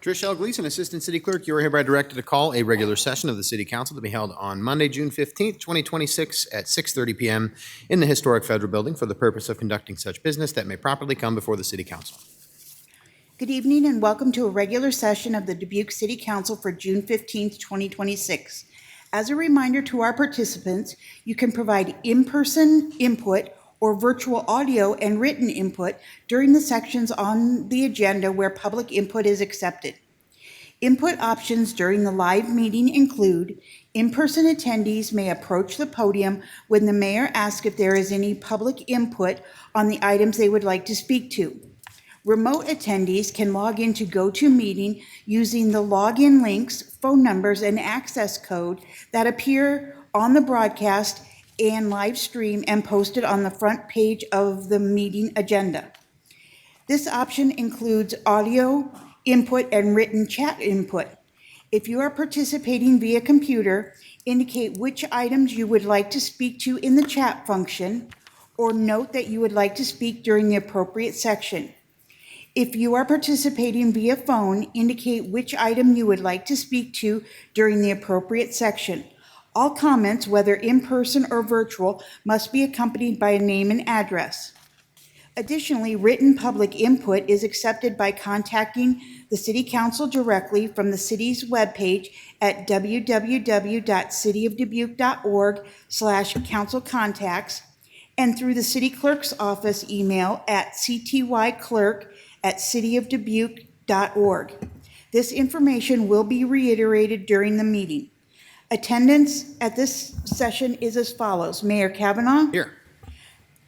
Trish L. Gleason, Assistant City Clerk, you are hereby directed to call a regular session of the City Council to be held on Monday, June 15th, 2026 at 6:30 PM in the Historic Federal Building for the purpose of conducting such business that may properly come before the City Council. Good evening and welcome to a regular session of the Dubuque City Council for June 15th, 2026. As a reminder to our participants, you can provide in-person input or virtual audio and written input during the sections on the agenda where public input is accepted. Input options during the live meeting include in-person attendees may approach the podium when the mayor asks if there is any public input on the items they would like to speak to. Remote attendees can log into GoToMeeting using the login links, phone numbers, and access code that appear on the broadcast and live stream and posted on the front page of the meeting agenda. This option includes audio input and written chat input. If you are participating via computer, indicate which items you would like to speak to in the chat function, or note that you would like to speak during the appropriate section. If you are participating via phone, indicate which item you would like to speak to during the appropriate section. All comments, whether in person or virtual, must be accompanied by a name and address. Additionally, written public input is accepted by contacting the City Council directly from the city's webpage at www.cityofdubuque.org/councilcontacts and through the City Clerk's office email at ctyclerk@cityofdubuque.org. This information will be reiterated during the meeting. Attendance at this session is as follows. Mayor Kavanaugh. Here.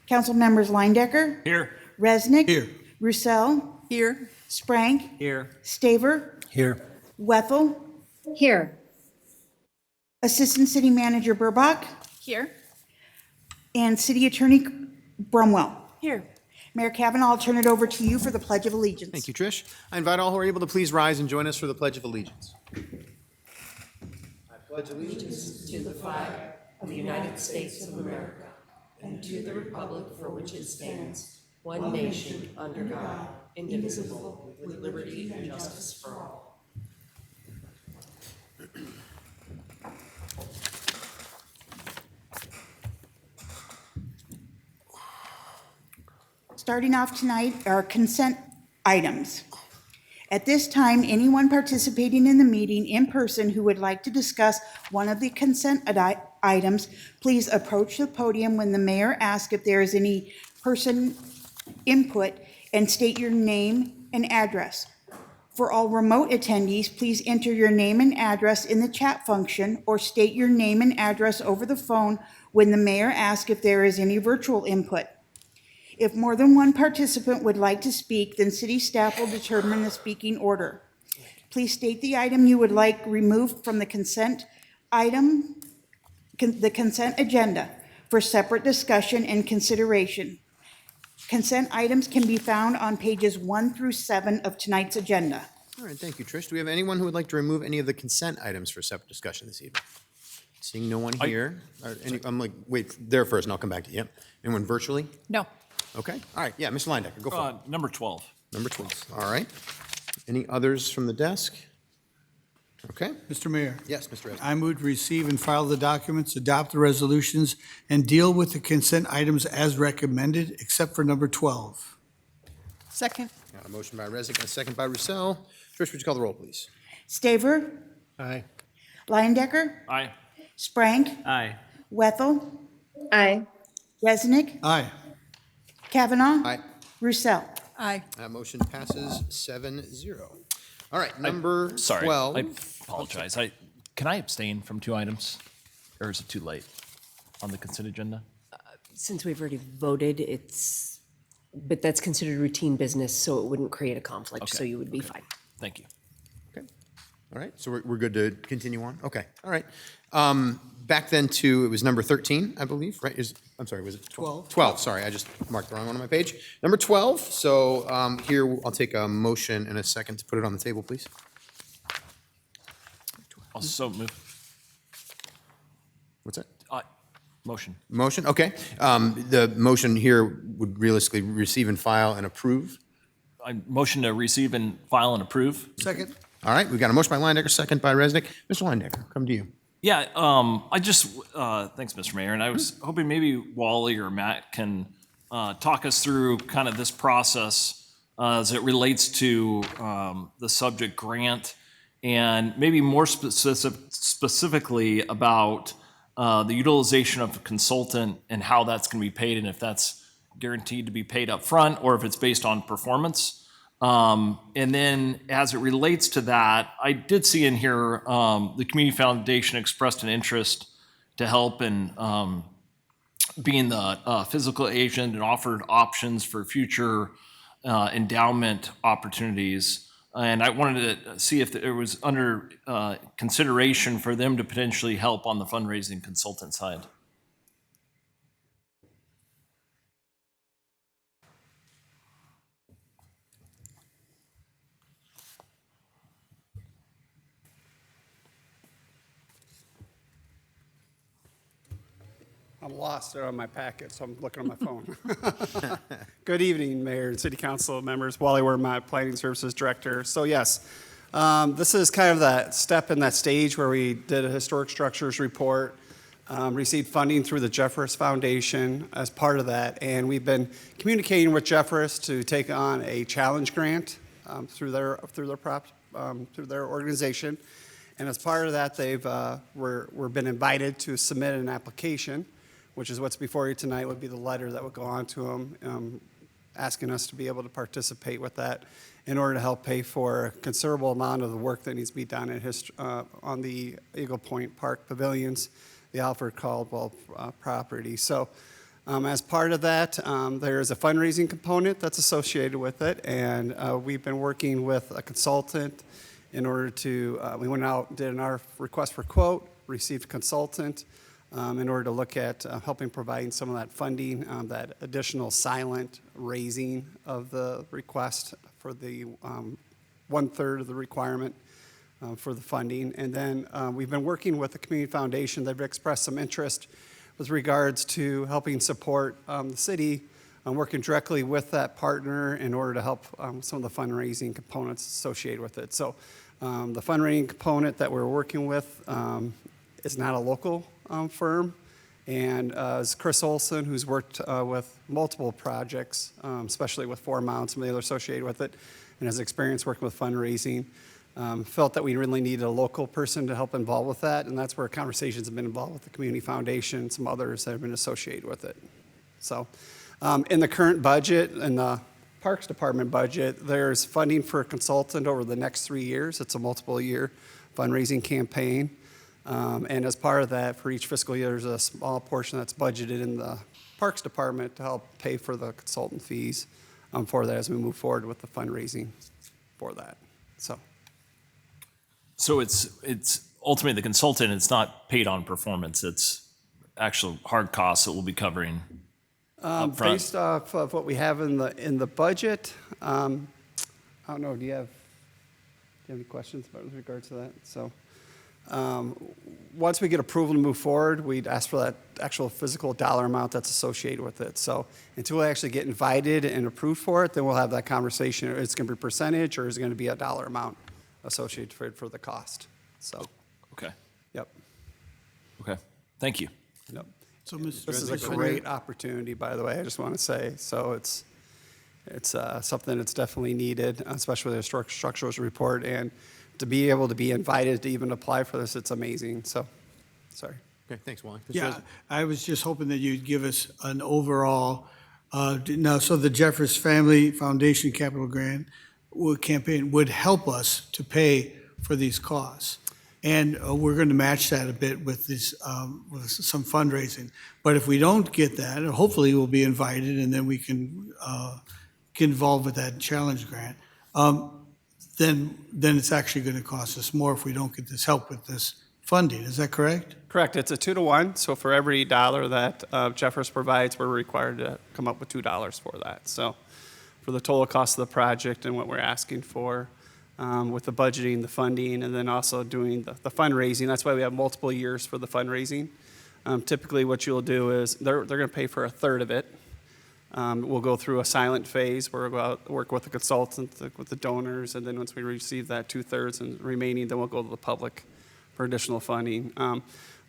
Council members Leindecker. Here. Resnick. Here. Roussel. Here. Sprank. Here. Staver. Here. Wethel. Here. Assistant City Manager Burbach. Here. And City Attorney Brumwell. Here. Mayor Kavanaugh, I'll turn it over to you for the Pledge of Allegiance. Thank you, Trish. I invite all who are able to please rise and join us for the Pledge of Allegiance. I pledge allegiance to the flag of the United States of America and to the republic for which it stands, one nation, under God, indivisible, with liberty and justice for all. Starting off tonight are consent items. At this time, anyone participating in the meeting in person who would like to discuss one of the consent items, please approach the podium when the mayor asks if there is any person input and state your name and address. For all remote attendees, please enter your name and address in the chat function or state your name and address over the phone when the mayor asks if there is any virtual input. If more than one participant would like to speak, then city staff will determine the speaking order. Please state the item you would like removed from the consent agenda for separate discussion and consideration. Consent items can be found on pages 1 through 7 of tonight's agenda. All right, thank you, Trish. Do we have anyone who would like to remove any of the consent items for separate discussion this evening? Seeing no one here. I'm like, wait, there first, and I'll come back to you. Yep. Anyone virtually? No. Okay. All right. Yeah, Mr. Leindecker, go for it. Number 12. Number 12. All right. Any others from the desk? Okay. Mr. Mayor, Yes, Mr. Resnick. I move to receive and file the documents, adopt the resolutions, and deal with the consent items as recommended, except for number 12. Second. Got a motion by Resnick and a second by Roussel. Trish, would you call the roll, please? Staver. Aye. Leindecker. Aye. Sprank. Aye. Wethel. Aye. Resnick. Aye. Kavanaugh. Aye. Roussel. Aye. That motion passes 7-0. All right, number Sorry. 12. I apologize. Can I abstain from 2 items? Or is it too late on the consent agenda? Since we've already voted, but that's considered routine business, so it wouldn't create a conflict, so Okay. you would be fine. Thank you. Okay. All right, so we're good to continue on? Okay, all right. Back then to, it was number 13, I believe, right? I'm sorry, was it 12? 12, sorry, I just marked the wrong one on my page. Number 12, so here I'll take a motion and a second to put it on the table, please. Also move. What's that? Motion. Motion, okay. The motion here would realistically receive and file and approve. I motion to receive and file and approve. Second. All right, we've got a motion by Landecker, second by Resnick. Mr. Landecker, come to you. Yeah, I just, thanks, Mr. Mayor, and I was hoping maybe Wally or Matt can talk us through kind of this process as it relates to the subject grant, and maybe more specifically about the utilization of a consultant and how that's going to be paid, and if that's guaranteed to be paid up front or if it's based on performance. And then as it relates to that, I did see in here the Community Foundation expressed an interest to help in being the physical agent and offered options for future endowment opportunities. And I wanted to see if it was under consideration for them to potentially help on the fundraising consultant side. I'm lost there on my packet, so I'm looking on my phone. Good evening, Mayor and City Council members. Wally Ware, my Planning Services Director. So yes, this is kind of that step in that stage where we did a historic structures report, received funding through the Jeffress Foundation as part of that, and we've been communicating with Jeffress to take on a challenge grant through their organization. And as part of that, we're been invited to submit an application, which is what's before you tonight, would be the letter that would go on to them, asking us to be able to participate with that in order to help pay for a considerable amount of the work that needs to be done on the Eagle Point Park Pavilions, the Alfred Caldwell property. So as part of that, there is a fundraising component that's associated with it, and we've been working with a consultant in order to, we went out, did our request for quote, received a consultant, in order to look at helping providing some of that funding, that additional silent raising of the request for the 1/3 of the requirement for the funding. And then we've been working with the Community Foundation. They've expressed some interest with regards to helping support the city, working directly with that partner in order to help some of the fundraising components associated with it. So the fundraising component that we're working with is not a local firm, and it's Chris Olson, who's worked with multiple projects, especially with Four Mounts and the other associated with it, and has experience working with fundraising. Felt that we really needed a local person to help involve with that, and that's where conversations have been involved with the Community Foundation and some others that have been associated with it. So in the current budget, in the Parks Department budget, there's funding for a consultant over the next 3 years. It's a multiple year fundraising campaign. And as part of that, for each fiscal year, there's a small portion that's budgeted in the Parks Department to help pay for the consultant fees for that as we move forward with the fundraising for that. So it's ultimately the consultant, it's not paid on performance, it's actual hard costs that we'll be covering upfront. Based off of what we have in the budget, I don't know, do you have any questions with regards to that? So once we get approval to move forward, we'd ask for that actual physical dollar amount that's associated with it. So until we actually get invited and approved for it, then we'll have that conversation. Is it going to be a percentage or is it going to be a dollar amount associated for the cost? So, Okay, yep. okay, thank you. Yep. So, Mr. This is a great opportunity, by the way, I just want to say. So it's something that's definitely needed, especially with the historic structures report, and to be able to be invited to even apply for this, it's amazing. So, sorry. Okay, thanks, Wally. Yeah, I was just hoping that you'd give us an overall, now, so the Jeffress Family Foundation Capital Grant campaign would help us to pay for these costs. And we're going to match that a bit with with some fundraising. But if we don't get that, hopefully we'll be invited and then we can get involved with that challenge grant. Then it's actually going to cost us more if we don't get this help with this funding. Is that correct? Correct. It's a 2-to-1. So for every dollar that Jeffress provides, we're required to come up with $2 for that. So for the total cost of the project and what we're asking for with the budgeting, the funding, and then also doing the fundraising. That's why we have multiple years for the fundraising. Typically what you'll do is they're going to pay for 1/3 of it. We'll go through a silent phase where we'll go out, work with the consultant, with the donors, and then once we receive that 2/3 and remaining, then we'll go to the public for additional funding. A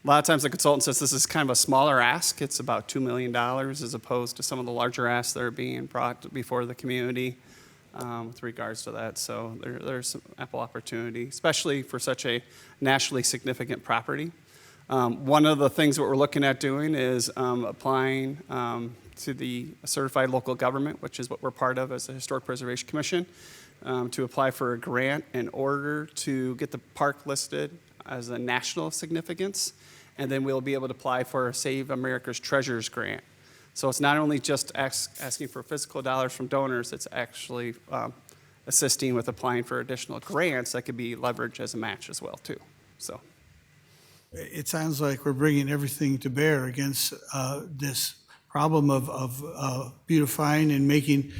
lot of times the consultant says this is kind of a smaller ask. It's about $2 million as opposed to some of the larger asks that are being brought before the community with regards to that. So there's some ample opportunity, especially for such a nationally significant property. One of the things that we're looking at doing is applying to the certified local government, which is what we're part of as the Historic Preservation Commission, to apply for a grant in order to get the park listed as a national significance. And then we'll be able to apply for a Save America's Treasures grant. So it's not only just asking for physical dollars from donors, it's actually assisting with applying for additional grants that could be leveraged as a match as well, too. So. It sounds like we're bringing everything to bear against this problem of beautifying and making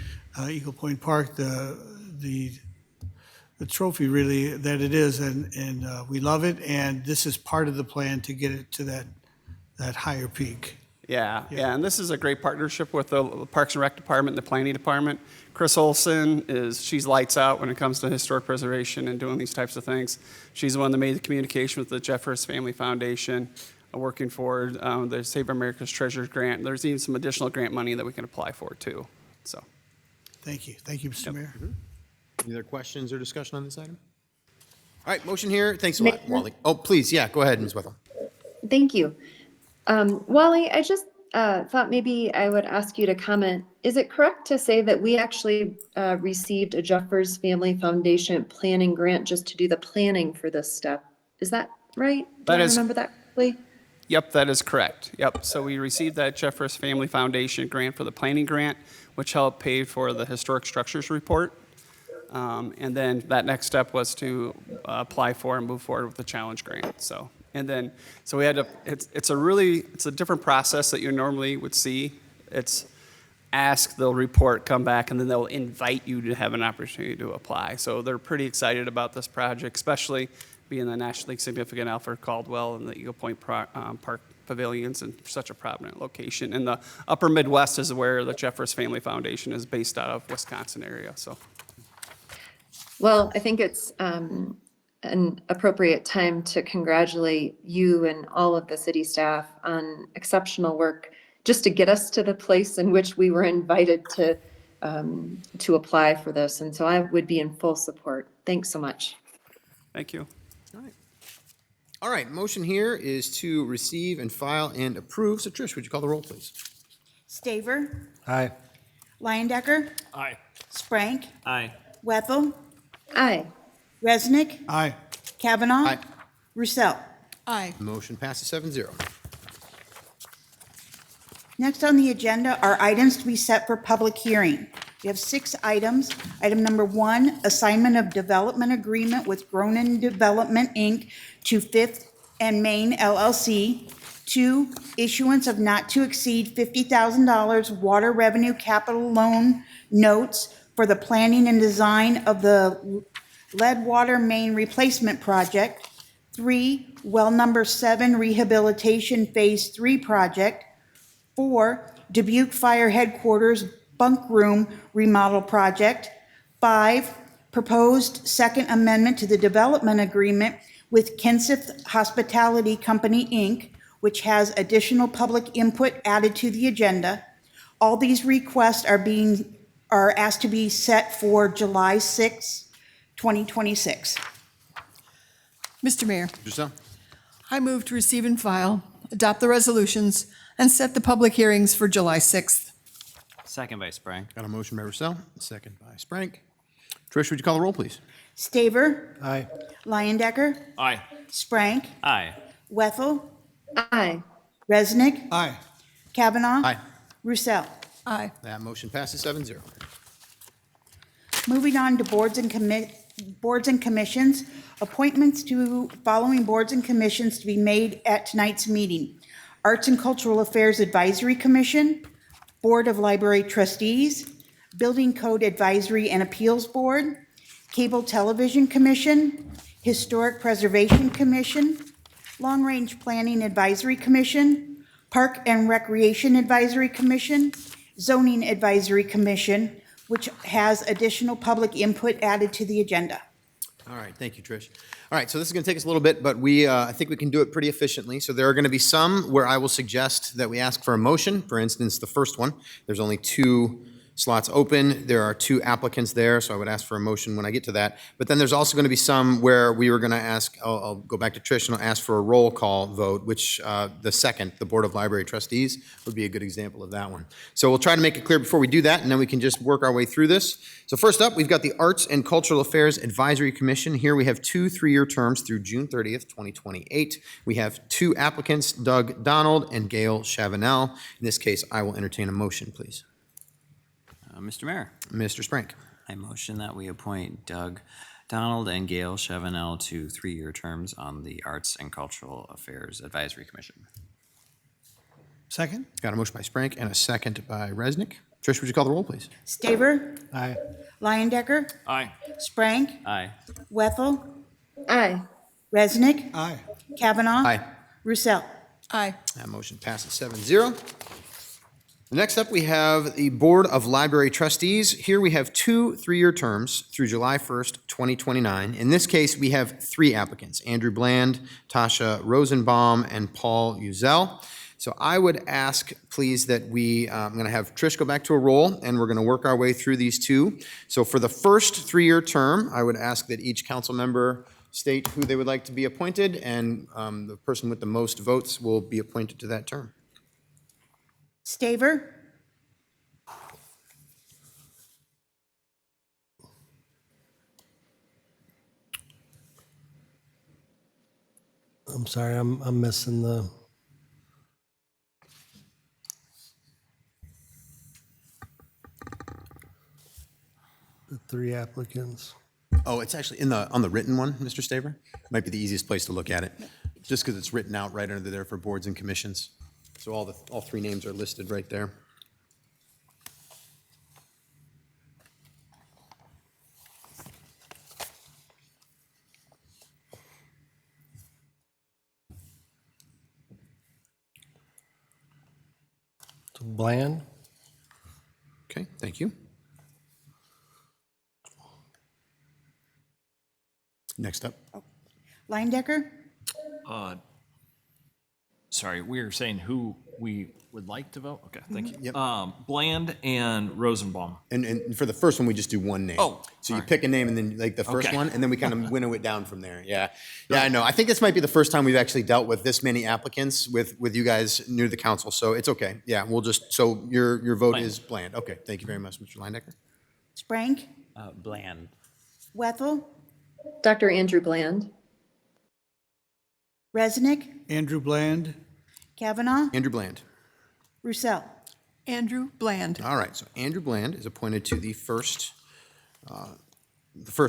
Eagle Point Park the trophy really that it is, and we love it, and this is part of the plan to get it to that higher peak. Yeah, and this is a great partnership with the Parks and Rec Department and the Planning Department. Chris Olson she's lights out when it comes to historic preservation and doing these types of things. She's the one that made the communication with the Jeffers Family Foundation, working for the Save America's Treasures grant. There's even some additional grant money that we can apply for too. So, Thank you, Mr. Mayor. Any other questions or discussion on this item? All right, motion here. Thanks a lot, Wally. Oh, please, yeah, go ahead, Ms. Wethel. Thank you. Wally, I just thought maybe I would ask you to comment. Is it correct to say that we actually received a Jeffers Family Foundation planning grant just to do the planning for this step? Is that right? Do I remember that correctly? Yep, that is correct. Yep, so we received that Jeffers Family Foundation grant for the planning grant, which helped pay for the historic structures report. And then that next step was to apply for and move forward with the challenge grant. So we had to. It's a different process that you normally would see. It's ask, they'll report, come back, and then they'll invite you to have an opportunity to apply. So they're pretty excited about this project, especially being the nationally significant Alfred Caldwell and the Eagle Point Park Pavilions in such a prominent location. And the upper Midwest is where the Jeffers Family Foundation is based out of, Wisconsin area. So. Well, I think it's an appropriate time to congratulate you and all of the city staff on exceptional work just to get us to the place in which we were invited to apply for this. And so I would be in full support. Thanks so much. Thank you. All right, motion here is to receive and file and approve. So Trish, would you call the roll, please? Staver, Aye. Leyendecker, Aye. Sprank, Aye. Wethel, Aye. Resnick, Aye. Kavanaugh, Aye. Roussel. Aye. Motion passes 7-0. Next on the agenda are items to be set for public hearing. We have 6 items. Item number 1, assignment of development agreement with Gronin Development, Inc. to Fifth and Main LLC. 2, issuance of not to exceed $50,000 water revenue capital loan notes for the planning and design of the lead water main replacement project. 3, well number 7 rehabilitation phase 3 project. 4, Dubuque Fire Headquarters bunk room remodel project. 5, proposed second amendment to the development agreement with Kenseth Hospitality Company, Inc., which has additional public input added to the agenda. All these requests are asked to be set for July 6, 2026. Mr. Mayor, Giselle? I move to receive and file, adopt the resolutions, and set the public hearings for July 6th. Second by Sprang. Got a motion by Roussel, second by Sprank. Trish, would you call the roll, please? Staver, Aye. Leyendecker, Aye. Sprank, Aye. Wethel, Aye. Resnick, Aye. Kavanaugh. Aye. Roussel. Aye. That motion passes 7-0. Moving on to boards and commissions, appointments to following boards and commissions to be made at tonight's meeting. Arts and Cultural Affairs Advisory Commission, Board of Library Trustees, Building Code Advisory and Appeals Board, Cable Television Commission, Historic Preservation Commission, Long Range Planning Advisory Commission, Park and Recreation Advisory Commission, Zoning Advisory Commission, which has additional public input added to the agenda. All right, thank you, Trish. All right, so this is going to take us a little bit, but I think we can do it pretty efficiently. So there are going to be some where I will suggest that we ask for a motion. For instance, the first one, there's only 2 slots open. There are 2 applicants there, so I would ask for a motion when I get to that. But then there's also going to be some where we were going to ask, I'll go back to Trish and I'll ask for a roll call vote, which the second, the Board of Library Trustees, would be a good example of that one. So we'll try to make it clear before we do that, and then we can just work our way through this. So first up, we've got the Arts and Cultural Affairs Advisory Commission. Here we have 2 3-year terms through June 30th, 2028. We have 2 applicants, Doug Donald and Gail Chavanel. In this case, I will entertain a motion, please. Mr. Mayor, Mr. Sprank. I motion that we appoint Doug Donald and Gail Chavanel to 3-year terms on the Arts and Cultural Affairs Advisory Commission. Second? Got a motion by Sprank and a second by Resnick. Trish, would you call the roll, please? Staver, Aye. Leyendecker, Aye. Sprank, Aye. Wethel, Aye. Resnick, Aye. Kavanaugh. Aye. Roussel. Aye. That motion passes 7-0. Next up, we have the Board of Library Trustees. Here we have 2 3-year terms through July 1st, 2029. In this case, we have 3 applicants, Andrew Bland, Tasha Rosenbaum, and Paul Uzel. So I would ask, please, that I'm going to have Trish go back to a roll, and we're going to work our way through these 2. So for the first 3-year term, I would ask that each council member state who they would like to be appointed, and the person with the most votes will be appointed to that term. Staver, I'm sorry, I'm missing the 3 applicants. Oh, it's actually on the written one, Mr. Staver? Might be the easiest place to look at it, just because it's written out right under there for boards and commissions. So all 3 names are listed right there. So Bland, Okay, thank you. Next up. Leyendecker, Sorry, we were saying who we would like to vote? Okay, thank you. Yep. Bland and Rosenbaum. And for the first one, we just do one name. Oh, So you all right. pick a name and then like the first Okay. one, and then we kind of winnow it down from there. Yeah. Yeah, I know. I think this might be the first time we've actually dealt with this many applicants with you guys near the council, so it's okay. Yeah, we'll just, so your vote Bland. is Bland. Okay, thank you very much, Mr. Leyendecker. Sprank, Bland. Wethel, Dr. Andrew Bland. Resnick, Andrew Bland. Kavanaugh, Andrew Bland. Roussel. Andrew Bland. All right, so Andrew Bland is appointed to the first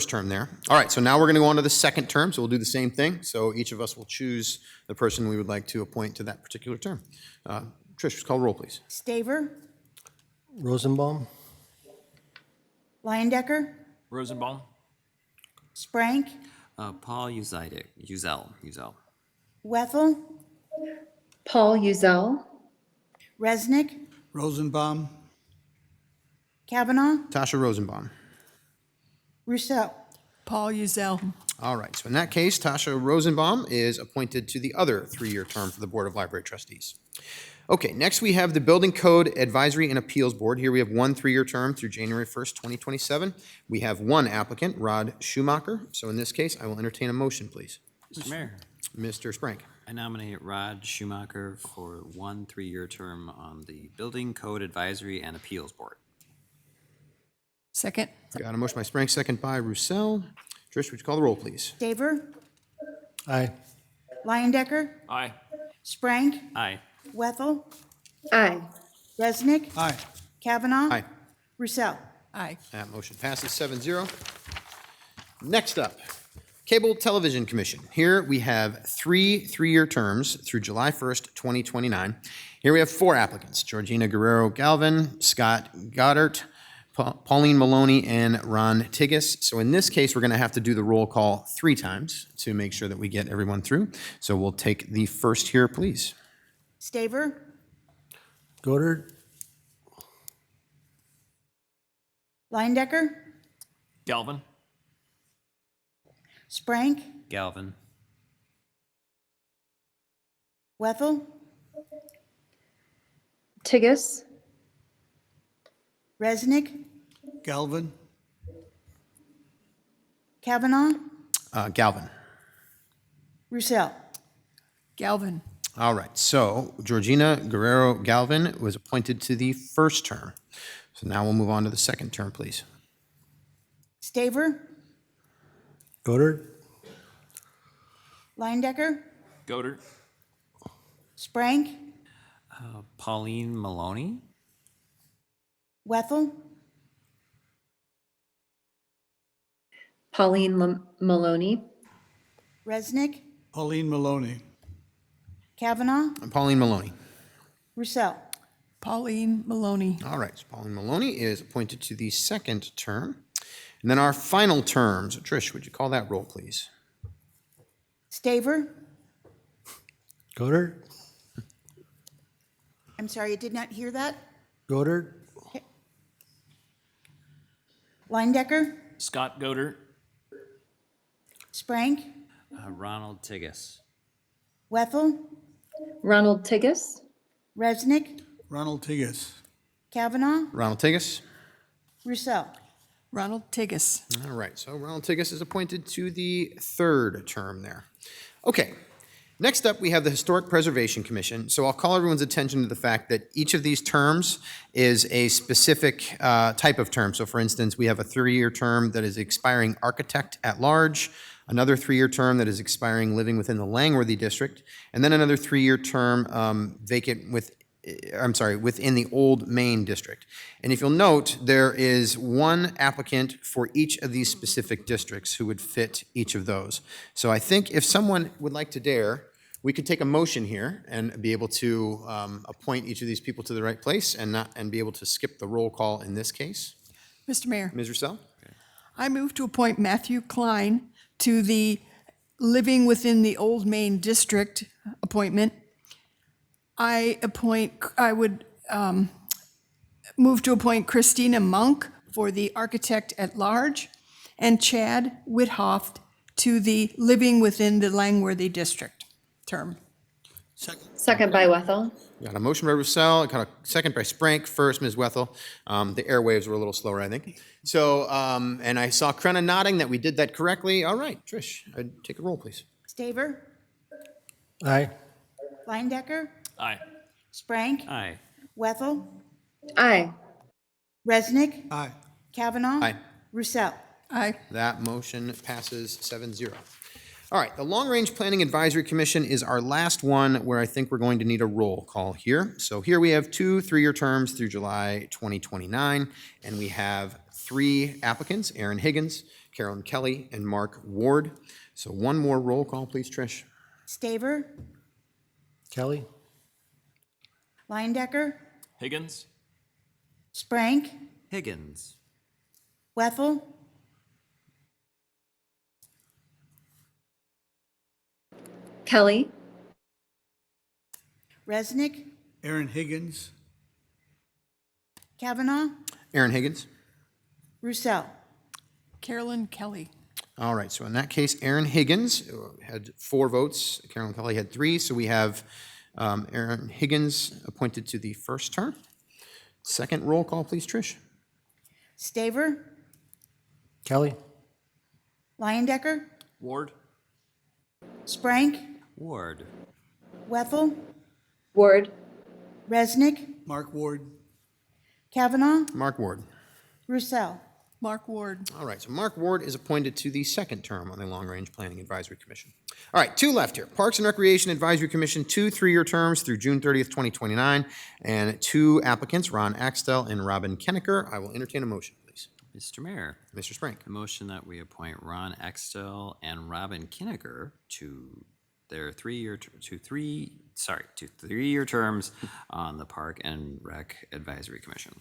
term there. All right, so now we're going to go on to the second term, so we'll do the same thing. So each of us will choose the person we would like to appoint to that particular term. Trish, call the roll, please. Staver, Rosenbaum, Leyendecker, Rosenbaum? Sprank, Paul Uzel. Wethel, Paul Uzel. Resnick, Rosenbaum. Kavanaugh, Tasha Rosenbaum. Roussel. Paul Uzel. All right, so in that case, Tasha Rosenbaum is appointed to the other 3-year term for the Board of Library Trustees. Okay, next we have the Building Code Advisory and Appeals Board. Here we have 1 3-year term through January 1st, 2027. We have 1 applicant, Rod Schumacher. So in this case, I will entertain a motion, please. Mr. Mayor, Mr. Sprank. I nominate Rod Schumacher for 1 3-year term on the Building Code Advisory and Appeals Board. Second. Got a motion by Sprank, second by Roussel. Trish, would you call the roll, please? Staver, aye. Leyendecker, Aye. Sprank, Aye. Wethel, Aye. Resnick, Aye. Kavanaugh. Aye. Roussel. Aye. That motion passes 7-0. Next up, Cable Television Commission. Here we have 3 3-year terms through July 1st, 2029. Here we have 4 applicants, Georgina Guerrero Galvin, Scott Goddard, Pauline Maloney, and Ron Tigas. So in this case, we're going to have to do the roll call 3 times to make sure that we get everyone through. So we'll take the first here, please. Staver, Goddard, Leindecker, Galvin? Sprank, Galvin. Wethel, Tigas, Resnick, Galvin, Kavanaugh, Galvin. Roussel. Galvin. All right, so Georgina Guerrero Galvin was appointed to the first term. So now we'll move on to the second term, please. Staver, Goddard, Leindecker, Goder? Sprank, Pauline Maloney. Wethel, Pauline Maloney, Resnick, Pauline Maloney, Kavanaugh, And Pauline Maloney. Roussel. Pauline Maloney. All right, so Pauline Maloney is appointed to the second term. And then our final terms. Trish, would you call that roll, please? Staver, Goddard, I'm sorry, I did not hear that. Goddard, Leindecker, Scott Goder? Sprank, Ronald Tigas. Wethel, Ronald Tigas, Resnick, Ronald Tigas, Kavanaugh, Ronald Tigas. Roussel. Ronald Tigas. All right, so Ronald Tigas is appointed to the third term there. Okay, next up, we have the Historic Preservation Commission. So I'll call everyone's attention to the fact that each of these terms is a specific type of term. So for instance, we have a 3-year term that is expiring architect at large, another 3-year term that is expiring living within the Langworthy district, and then another 3-year term within the Old Main district. And if you'll note, there is one applicant for each of these specific districts who would fit each of those. So I think if someone would like to dare, we could take a motion here and be able to appoint each of these people to the right place and be able to skip the roll call in this case. Mr. Mayor, Ms. Roussel? I move to appoint Matthew Klein to the Living Within the Old Main District appointment. I would move to appoint Christina Monk for the Architect at Large and Chad Withoft to the Living Within the Langworthy District term. second by Wethel. Got a motion by Roussel, got a second by Sprank, first Ms. Wethel. The airwaves were a little slower, I think. So, and I saw Krenna nodding that we did that correctly. All right, Trish, take a roll, please. Staver, aye. Leindecker, Aye. Sprank, Aye. Wethel, Aye. Resnick, aye. Kavanaugh, Aye. Roussel. Aye. That motion passes 7-0. All right, the Long Range Planning Advisory Commission is our last one where I think we're going to need a roll call here. So here we have 2 3-year terms through July 2029, and we have 3 applicants, Aaron Higgins, Carolyn Kelly, and Mark Ward. So one more roll call, please, Trish. Staver, Kelly, Leindecker, Higgins? Sprank, Higgins. Wethel, Kelly, Resnick, Aaron Higgins, Kavanaugh, Aaron Higgins. Roussel. Carolyn Kelly. All right, so in that case, Aaron Higgins had 4 votes, Carolyn Kelly had 3, so we have Aaron Higgins appointed to the first term. Second roll call, please, Trish. Staver, Kelly, Leindecker, Ward? Sprank, Ward. Wethel, Ward, Resnick, Mark Ward, Kavanaugh, Mark Ward. Roussel. Mark Ward. All right, so Mark Ward is appointed to the second term on the Long Range Planning Advisory Commission. All right, 2 left here. Parks and Recreation Advisory Commission, 2 3-year terms through June 30th, 2029, and 2 applicants, Ron Axtell and Robin Kennecker. I will entertain a motion, please. Mr. Mayor, Mr. Sprank. a motion that we appoint Ron Extel and Robin Kinnegar to their 3-year terms on the Park and Rec Advisory Commission.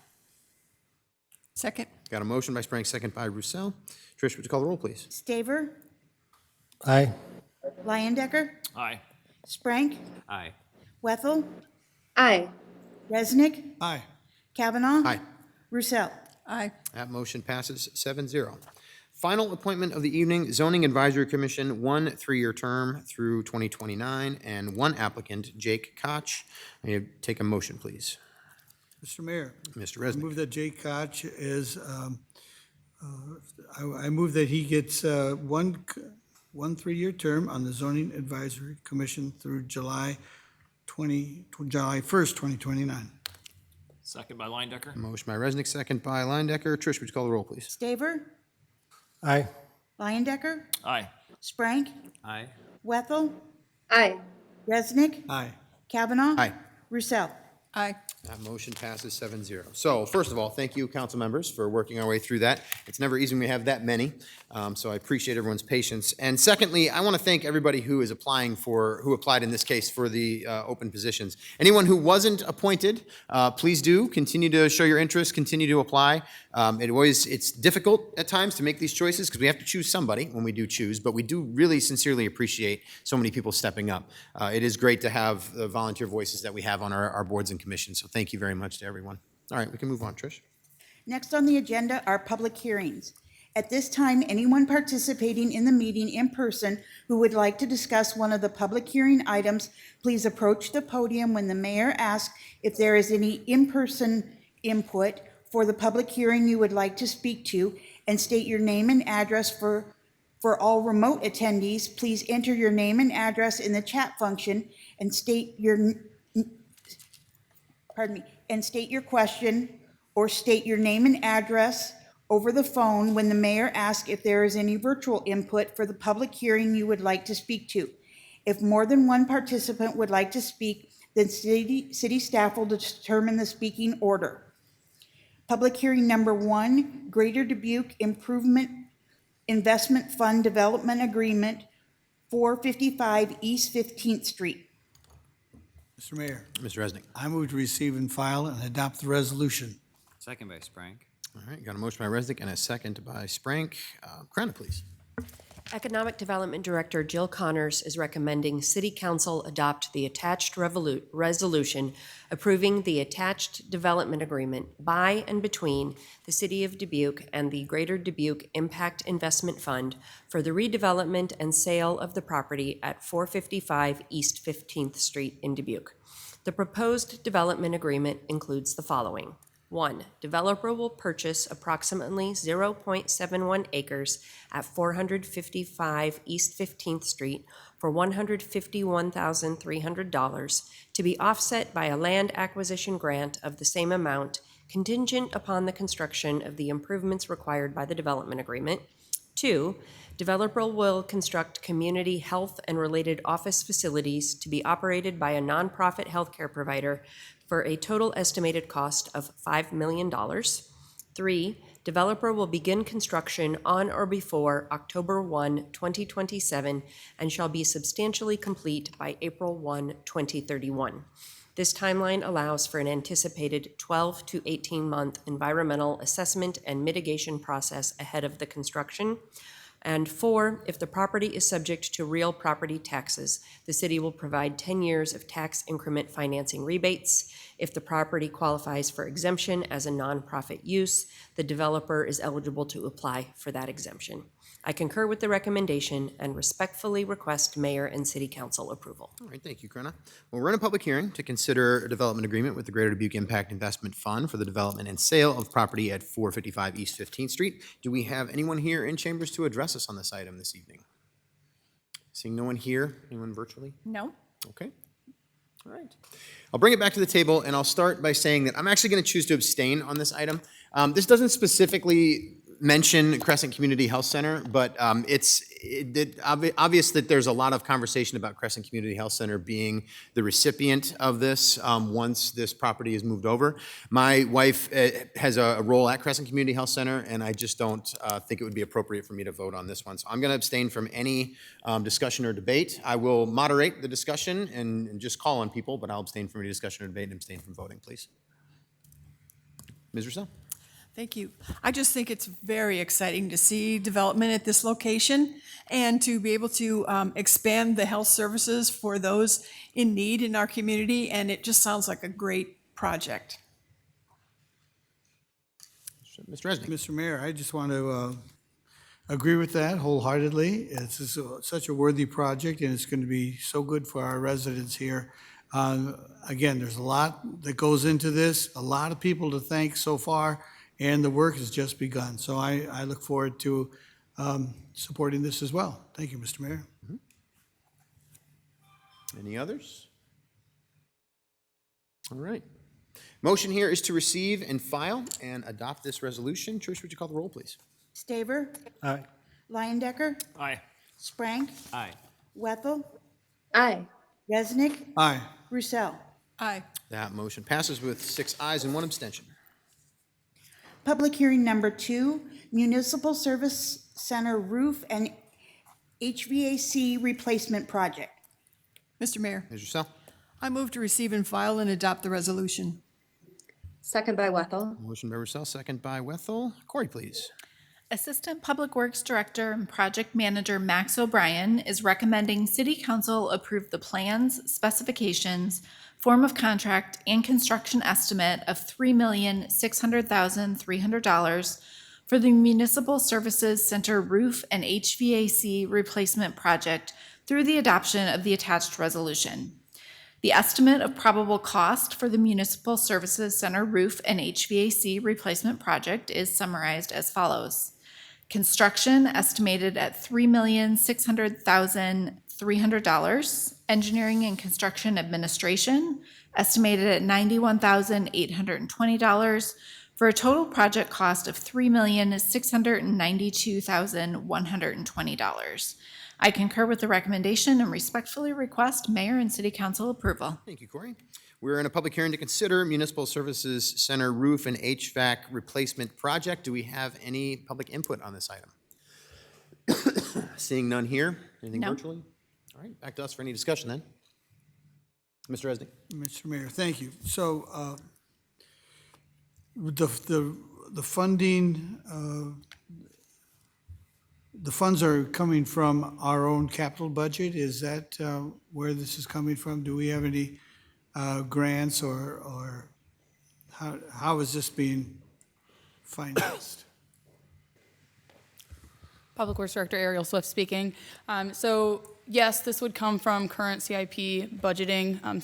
Second. Got a motion by Sprank, second by Roussel. Trish, would you call the roll, please? Staver, aye. Leindecker, Aye. Sprank, Aye. Wethel, aye. Resnick, aye. Kavanaugh, Aye. Roussel. Aye. That motion passes 7-0. Final appointment of the evening, Zoning Advisory Commission, 1 3-year term through 2029, and 1 applicant, Jake Koch. May I take a motion, please? Mr. Mayor. Mr. I Resnick. move that Jay Koch is, I move that he gets one 3-year term on the Zoning Advisory Commission through July 1st, 2029. Second by Leindecker. Motion by Resnick, second by Leyendecker. Trish, would you call the roll, please? Staver, Aye. Leyendecker, Aye. Sprank, Aye. Wethel, Aye. Resnick, Aye. Kavanaugh. Aye. Roussel. Aye. That motion passes 7-0. So first of all, thank you, council members, for working our way through that. It's never easy when we have that many, so I appreciate everyone's patience. And secondly, I want to thank everybody who is who applied in this case for the open positions. Anyone who wasn't appointed, please do continue to show your interest, continue to apply. It's difficult at times to make these choices because we have to choose somebody when we do choose, but we do really sincerely appreciate so many people stepping up. It is great to have the volunteer voices that we have on our boards and commissions, so thank you very much to everyone. All right, we can move on, Trish. Next on the agenda are public hearings. At this time, anyone participating in the meeting in person who would like to discuss one of the public hearing items, please approach the podium when the mayor asks if there is any in-person input for the public hearing you would like to speak to, and state your name and address. For all remote attendees, please enter your name and address in the chat function and state your question or state your name and address over the phone when the mayor asks if there is any virtual input for the public hearing you would like to speak to. If more than one participant would like to speak, then city staff will determine the speaking order. Public hearing number 1, Greater Dubuque Improvement Investment Fund Development Agreement, 455 East 15th Street. Mr. Mayor, Mr. Resnick. I move to receive and file and adopt the resolution. Second by Sprank. All right, got a motion by Resnick and a second by Sprank. Krana, please. Economic Development Director Jill Connors is recommending City Council adopt the attached resolution approving the attached development agreement by and between the City of Dubuque and the Greater Dubuque Impact Investment Fund for the redevelopment and sale of the property at 455 East 15th Street in Dubuque. The proposed development agreement includes the following. 1. Developer will purchase approximately 0.71 acres at 455 East 15th Street for $151,300 to be offset by a land acquisition grant of the same amount contingent upon the construction of the improvements required by the development agreement. 2. Developer will construct community health and related office facilities to be operated by a nonprofit healthcare provider for a total estimated cost of $5 million. 3, developer will begin construction on or before October 1, 2027, and shall be substantially complete by April 1, 2031. This timeline allows for an anticipated 12 to 18-month environmental assessment and mitigation process ahead of the construction. And 4, if the property is subject to real property taxes, the city will provide 10 years of tax increment financing rebates. If the property qualifies for exemption as a nonprofit use, the developer is eligible to apply for that exemption. I concur with the recommendation and respectfully request mayor and city council approval. All right, thank you, Krana. Well, we're in a public hearing to consider a development agreement with the Greater Dubuque Impact Investment Fund for the development and sale of property at 455 East 15th Street. Do we have anyone here in chambers to address us on this item this evening? Seeing no one here, anyone virtually? No? Okay. All right. I'll bring it back to the table, and I'll start by saying that I'm actually going to choose to abstain on this item. This doesn't specifically mention Crescent Community Health Center, but it's obvious that there's a lot of conversation about Crescent Community Health Center being the recipient of this once this property is moved over. My wife has a role at Crescent Community Health Center, and I just don't think it would be appropriate for me to vote on this one. So I'm going to abstain from any discussion or debate. I will moderate the discussion and just call on people, but I'll abstain from any discussion or debate and abstain from voting, please. Ms. Roussel? Thank you. I just think it's very exciting to see development at this location and to be able to expand the health services for those in need in our community, and it just sounds like a great project. Mr. Resnick. Mr. Mayor, I just want to agree with that wholeheartedly. It's just such a worthy project, and it's going to be so good for our residents here. Again, there's a lot that goes into this, a lot of people to thank so far, and the work has just begun. So I look forward to supporting this as well. Thank you, Mr. Mayor. Any others? All right. Motion here is to receive and file and adopt this resolution. Trish, would you call the roll, please? Staver, Aye. Liondecker, Aye. Sprank, Aye. Wethel, Aye. Resnick, Aye. Roussel. Aye. That motion passes with 6 ayes and 1 abstention. Public hearing number 2, Municipal Service Center Roof and HVAC Replacement Project. Mr. Mayor, Ms. Roussel. I move to receive and file and adopt the resolution. Second by Wethel. Motion by Roussel, second by Wethel. Corey, please. Assistant Public Works Director and Project Manager Max O'Brien is recommending City Council approve the plans, specifications, form of contract, and construction estimate of $3,600,300 for the Municipal Services Center Roof and HVAC Replacement Project through the adoption of the attached resolution. The estimate of probable cost for the Municipal Services Center Roof and HVAC Replacement Project is summarized as follows. Construction estimated at $3,600,300. Engineering and Construction Administration estimated at $91,820 for a total project cost of $3,692,120. I concur with the recommendation and respectfully request Mayor and City Council approval. Thank you, Corey. We're in a public hearing to consider Municipal Services Center Roof and HVAC Replacement Project. Do we have any public input on this item? Seeing none here. Anything No. virtually? All right, back to us for any discussion then. Mr. Resnick. Mr. Mayor, thank you. So the funding, the funds are coming from our own capital budget. Is that where this is coming from? Do we have any grants or how is this being financed? Public Works Director Ariel Swift speaking. So yes, this would come from current CIP budgeting.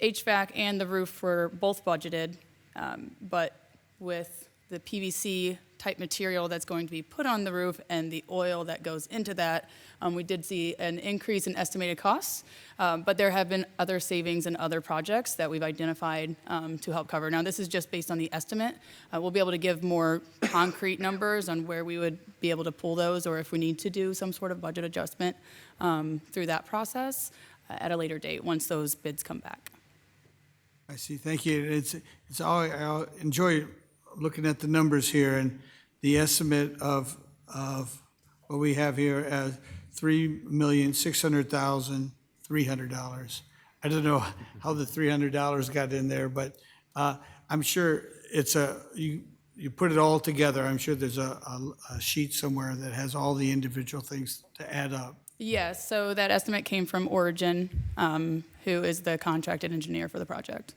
HVAC and the roof were both budgeted, but with the PVC type material that's going to be put on the roof and the oil that goes into that, we did see an increase in estimated costs, but there have been other savings and other projects that we've identified to help cover. Now, this is just based on the estimate. We'll be able to give more concrete numbers on where we would be able to pull those, or if we need to do some sort of budget adjustment through that process at a later date, once those bids come back. I see, thank you. It's all, I enjoy looking at the numbers here and the estimate of what we have here as $3,600,300. I don't know how the $300 got in there, but I'm sure it's you put it all together. I'm sure there's a sheet somewhere that has all the individual things to add up. Yes, so that estimate came from Origin, who is the contracted engineer for the project.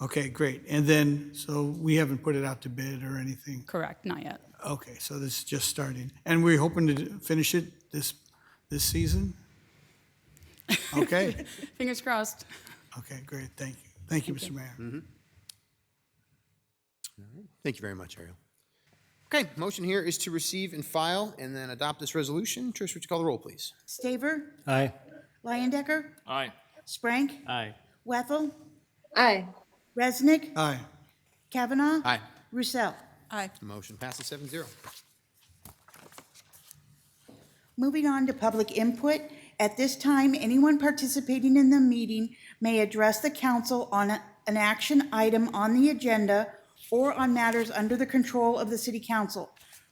Okay, great. And then, so we haven't put it out to bid or anything? Correct, not yet. Okay, so this is just starting. And we're hoping to finish it this season? Okay. Fingers crossed. Okay, great, thank you. Thank you, Mr. Mayor. Thank you very much, Ariel. Okay, motion here is to receive and file and then adopt this resolution. Trish, would you call the roll, please? Staver, Aye. Liondecker, Aye. Sprank, Aye. Wethel, Aye. Resnick, Aye. Kavanaugh. Aye. Roussel. Aye. Motion passes 7-0. Moving on to public input. At this time, anyone participating in the meeting may address the council on an action item on the agenda or on matters under the control of the city council.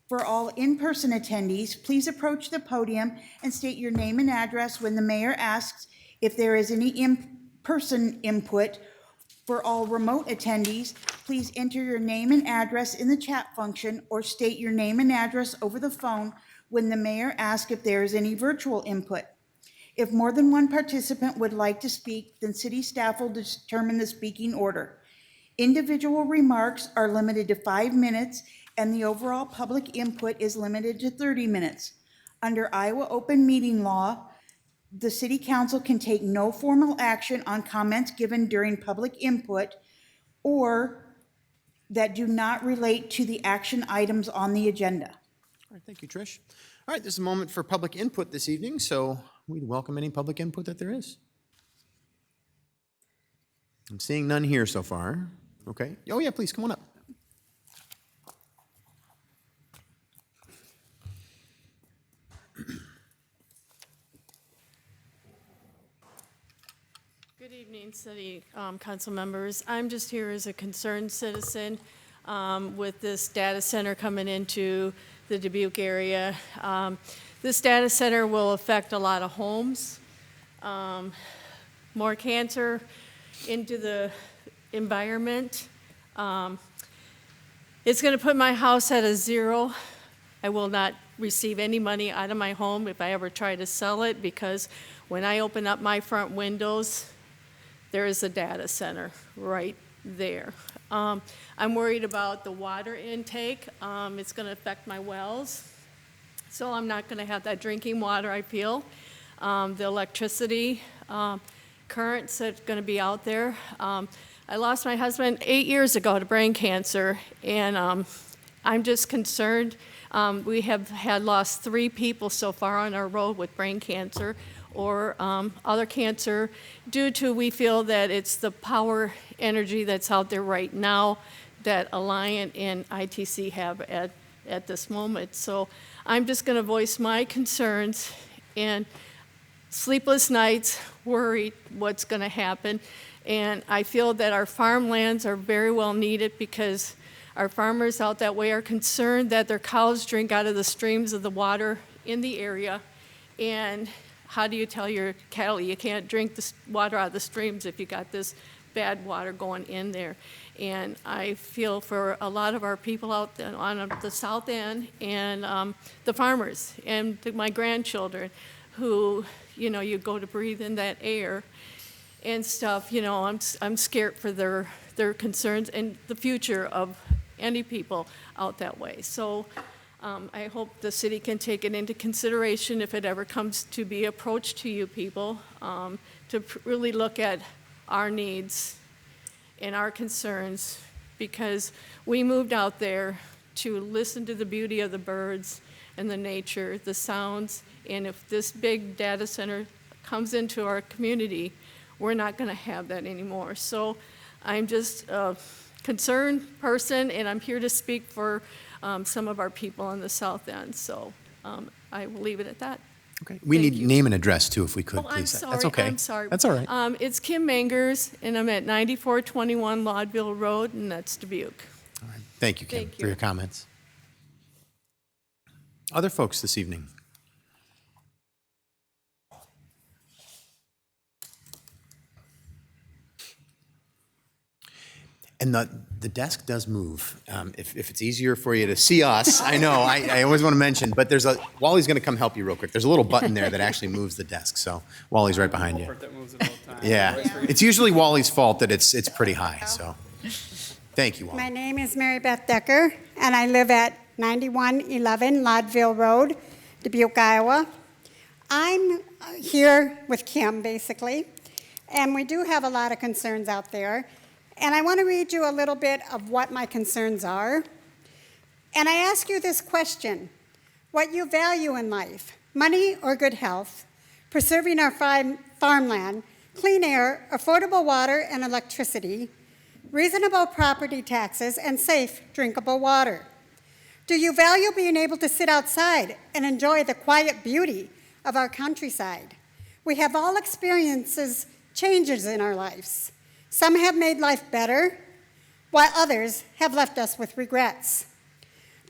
For all in-person attendees, please approach the podium and state your name and address when the mayor asks if there is any in-person input. For all remote attendees, please enter your name and address in the chat function or state your name and address over the phone when the mayor asks if there is any virtual input. If more than one participant would like to speak, then city staff will determine the speaking order. Individual remarks are limited to 5 minutes, and the overall public input is limited to 30 minutes. Under Iowa open meeting law, the city council can take no formal action on comments given during public input or that do not relate to the action items on the agenda. All right, thank you, Trish. All right, this is a moment for public input this evening, so we'd welcome any public input that there is. I'm seeing none here so far. Okay. Oh, yeah, please, come on up. Good evening, City Council members. I'm just here as a concerned citizen with this data center coming into the Dubuque area. This data center will affect a lot of homes, more cancer into the environment. It's going to put my house at a zero. I will not receive any money out of my home if I ever try to sell it, because when I open up my front windows, there is a data center right there. I'm worried about the water intake. It's going to affect my wells, so I'm not going to have that drinking water, I feel. The electricity currents that's going to be out there. I lost my husband 8 years ago to brain cancer, and I'm just concerned. We have had lost 3 people so far on our road with brain cancer or other cancer due to, we feel that it's the power energy that's out there right now that Alliant and ITC have at this moment. So I'm just going to voice my concerns and sleepless nights, worried what's going to happen. And I feel that our farmlands are very well needed, because our farmers out that way are concerned that their cows drink out of the streams of the water in the area. And how do you tell your cattle you can't drink the water out of the streams if you got this bad water going in there? And I feel for a lot of our people out there on the south end, and the farmers and my grandchildren who, you know, you go to breathe in that air and stuff. You know, I'm scared for their concerns and the future of any people out that way. So I hope the city can take it into consideration if it ever comes to be approached to you people, to really look at our needs and our concerns, because we moved out there to listen to the beauty of the birds and the nature, the sounds, and if this big data center comes into our community, we're not going to have that anymore. So I'm just a concerned person, and I'm here to speak for some of our people on the south end. So I will leave it at that. Okay. We need name and address, too, if we could, Oh, I'm please. sorry. That's okay. I'm sorry. That's all right. It's Kim Mangers, and I'm at 9421 Laudville Road, and that's Dubuque. All right. Thank you, Kim, Thank for you. your comments. Other folks this evening? And the desk does move. If it's easier for you to see us, I know, I always want to mention, but Wally's going to come help you real quick. There's a little button there that actually moves the desk, so Wally's right behind you. That moves it all the time. Yeah, it's usually Wally's fault that it's pretty high, so. Thank you, Wally. My name is Mary Beth Decker, and I live at 9111 Laudville Road, Dubuque, Iowa. I'm here with Kim, basically, and we do have a lot of concerns out there. And I want to read you a little bit of what my concerns are. And I ask you this question: what you value in life, money or good health, preserving our farmland, clean air, affordable water and electricity, reasonable property taxes, and safe, drinkable water? Do you value being able to sit outside and enjoy the quiet beauty of our countryside? We have all experienced changes in our lives. Some have made life better, while others have left us with regrets.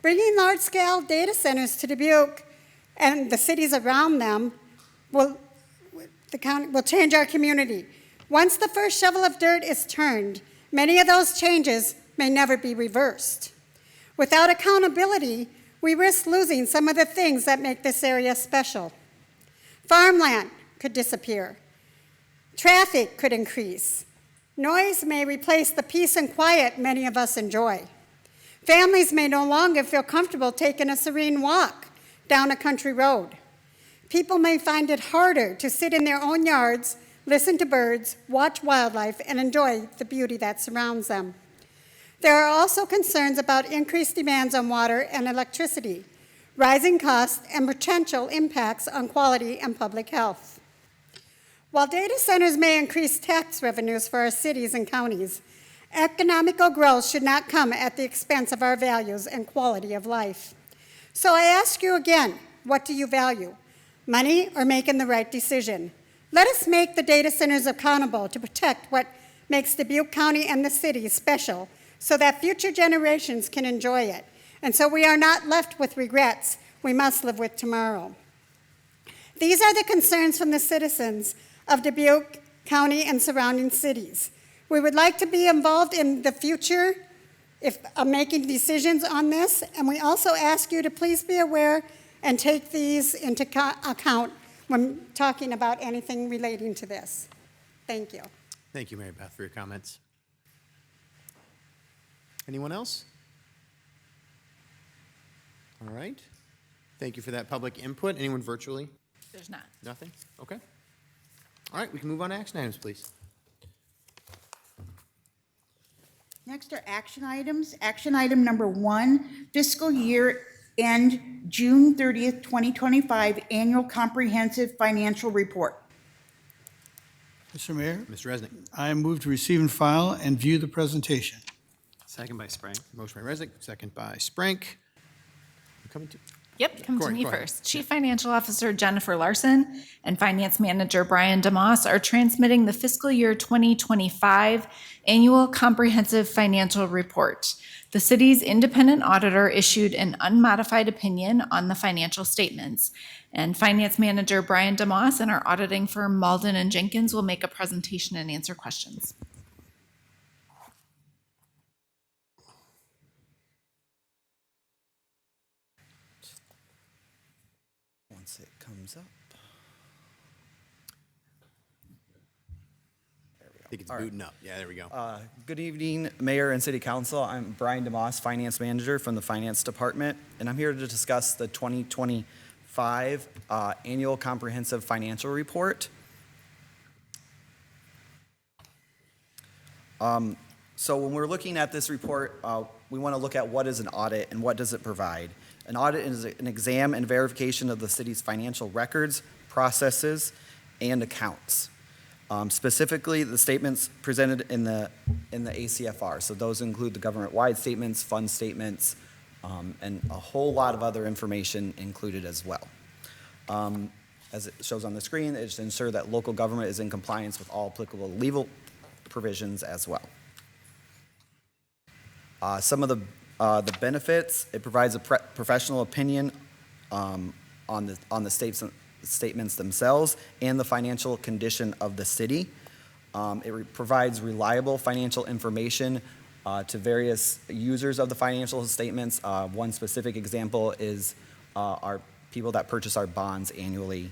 Bringing large-scale data centers to Dubuque and the cities around them will change our community. Once the first shovel of dirt is turned, many of those changes may never be reversed. Without accountability, we risk losing some of the things that make this area special. Farmland could disappear. Traffic could increase. Noise may replace the peace and quiet many of us enjoy. Families may no longer feel comfortable taking a serene walk down a country road. People may find it harder to sit in their own yards, listen to birds, watch wildlife, and enjoy the beauty that surrounds them. There are also concerns about increased demands on water and electricity, rising costs, and potential impacts on quality and public health. While data centers may increase tax revenues for our cities and counties, economical growth should not come at the expense of our values and quality of life. So I ask you again, what do you value? Money or making the right decision? Let us make the data centers accountable to protect what makes Dubuque County and the city special so that future generations can enjoy it. And so we are not left with regrets we must live with tomorrow. These are the concerns from the citizens of Dubuque County and surrounding cities. We would like to be involved in the future of making decisions on this, and we also ask you to please be aware and take these into account when talking about anything relating to this. Thank you. Thank you, Mary Beth, for your comments. Anyone else? All right. Thank you for that public input. Anyone virtually? There's not. Nothing? Okay. All right, we can move on to action items, please. Next are action items. Action item number 1, fiscal year end June 30th, 2025, annual comprehensive financial report. Mr. Mayor, Mr. Resnick. I move to receive and file and view the presentation. Second by Spring. Motion by Resnick, second by Sprank. I'm coming to. Yep, come to Corey, me go ahead. first. Chief Financial Officer Jennifer Larson and Finance Manager Brian DeMoss are transmitting the fiscal year 2025 annual comprehensive financial report. The city's independent auditor issued an unmodified opinion on the financial statements, and Finance Manager Brian DeMoss and our auditing firm Malden and Jenkins will make a presentation and answer questions. Once it comes up. I think it's booting up. Yeah, there we go. Good evening, Mayor and City Council. I'm Brian DeMoss, Finance Manager from the Finance Department, and I'm here to discuss the 2025 Annual Comprehensive Financial Report. So when we're looking at this report, we want to look at what is an audit and what does it provide. An audit is an exam and verification of the city's financial records, processes, and accounts. Specifically, the statements presented in the ACFR. So those include the government-wide statements, fund statements, and a whole lot of other information included as well. As it shows on the screen, it's to ensure that local government is in compliance with all applicable legal provisions as well. Some of the benefits: it provides a professional opinion on the statements themselves and the financial condition of the city. It provides reliable financial information to various users of the financial statements. One specific example is our people that purchase our bonds annually.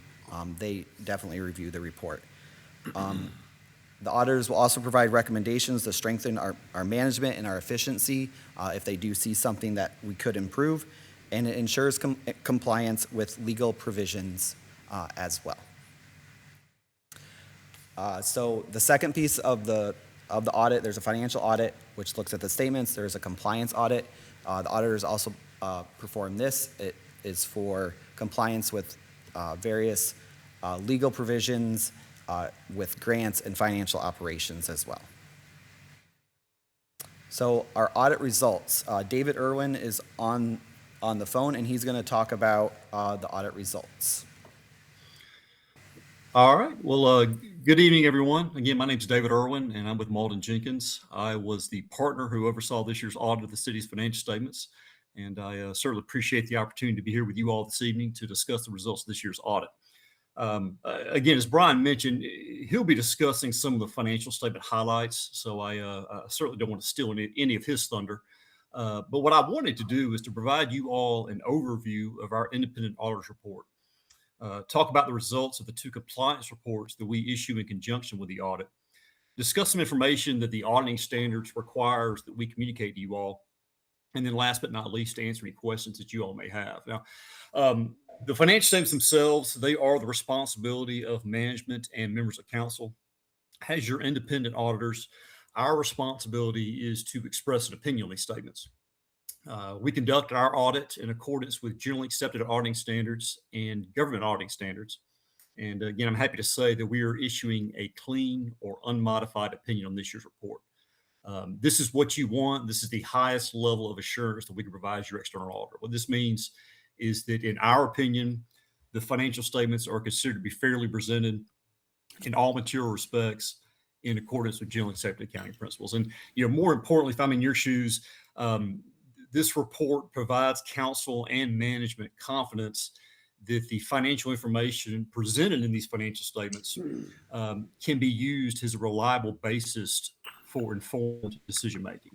They definitely review the report. The auditors will also provide recommendations to strengthen our management and our efficiency if they do see something that we could improve, and it ensures compliance with legal provisions as well. So the second piece of the audit, there's a financial audit, which looks at the statements. There's a compliance audit. The auditors also perform this. It is for compliance with various legal provisions, with grants and financial operations as well. So our audit results. David Irwin is on the phone, and he's going to talk about the audit results. All right. Well, good evening, everyone. Again, my name is David Irwin, and I'm with Malden Jenkins. I was the partner who oversaw this year's audit of the city's financial statements, and I certainly appreciate the opportunity to be here with you all this evening to discuss the results of this year's audit. Again, as Brian mentioned, he'll be discussing some of the financial statement highlights, so I certainly don't want to steal any of his thunder. But what I wanted to do is to provide you all an overview of our independent auditor's report, talk about the results of the 2 compliance reports that we issue in conjunction with the audit, discuss some information that the auditing standards requires that we communicate to you all, and then last but not least, to answer any questions that you all may have. Now, the financial statements themselves, they are the responsibility of management and members of council. As your independent auditors, our responsibility is to express an opinion on these statements. We conduct our audit in accordance with generally accepted auditing standards and government auditing standards. And again, I'm happy to say that we are issuing a clean or unmodified opinion on this year's report. This is what you want. This is the highest level of assurance that we can provide your external auditor. What this means is that, in our opinion, the financial statements are considered to be fairly presented in all material respects in accordance with generally accepted accounting principles. And, more importantly, if I'm in your shoes, this report provides council and management confidence that the financial information presented in these financial statements can be used as a reliable basis for informed decision-making.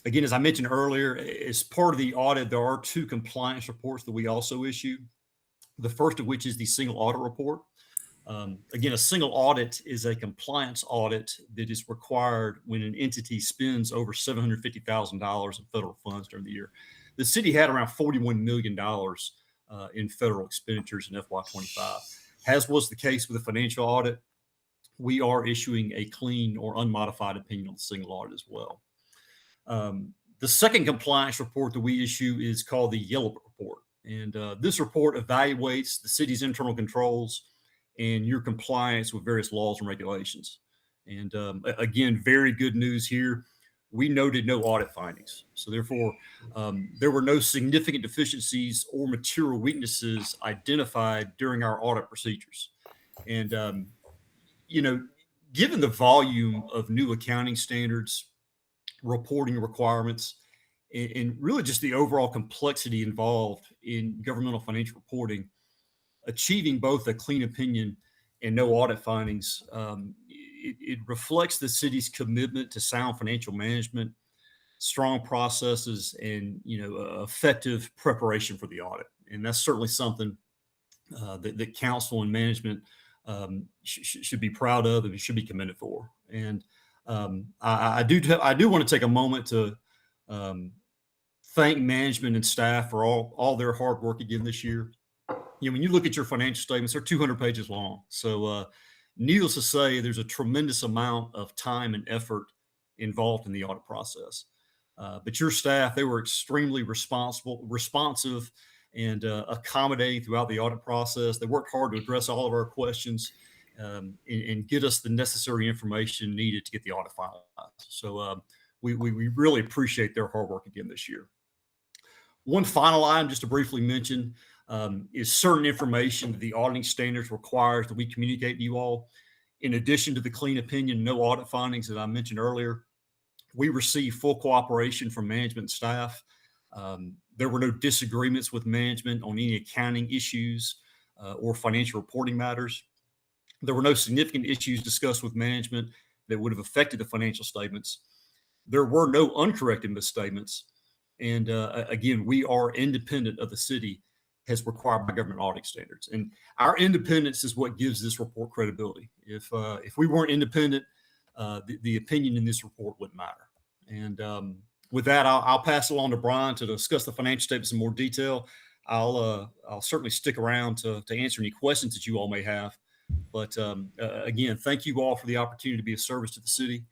Again, as I mentioned earlier, as part of the audit, there are 2 compliance reports that we also issue. The first of which is the single audit report. Again, a single audit is a compliance audit that is required when an entity spends over $750,000 in federal funds during the year. The city had around $41 million in federal expenditures in FY25. As was the case with the financial audit, we are issuing a clean or unmodified opinion on the single audit as well. The second compliance report that we issue is called the Yellow Book Report. And this report evaluates the city's internal controls and your compliance with various laws and regulations. And again, very good news here. We noted no audit findings. So therefore, there were no significant deficiencies or material weaknesses identified during our audit procedures. And, given the volume of new accounting standards, reporting requirements, and really just the overall complexity involved in governmental financial reporting, achieving both a clean opinion and no audit findings, it reflects the city's commitment to sound financial management, strong processes, and effective preparation for the audit. And that's certainly something that council and management should be proud of and should be commended for. And I do want to take a moment to thank management and staff for all their hard work again this year. When you look at your financial statements, they're 200 pages long. So needless to say, there's a tremendous amount of time and effort involved in the audit process. But your staff, they were extremely responsive, and accommodating throughout the audit process. They worked hard to address all of our questions and get us the necessary information needed to get the audit finalized. So we really appreciate their hard work again this year. One final item, just to briefly mention, is certain information that the auditing standards requires that we communicate to you all. In addition to the clean opinion, no audit findings that I mentioned earlier, we receive full cooperation from management and staff. There were no disagreements with management on any accounting issues or financial reporting matters. There were no significant issues discussed with management that would have affected the financial statements. There were no uncorrected misstatements. And again, we are independent of the city as required by government auditing standards. And our independence is what gives this report credibility. If we weren't independent, the opinion in this report wouldn't matter. And with that, I'll pass it along to Brian to discuss the financial statements in more detail. I'll certainly stick around to answer any questions that you all may have. But again, thank you all for the opportunity to be of service to the city.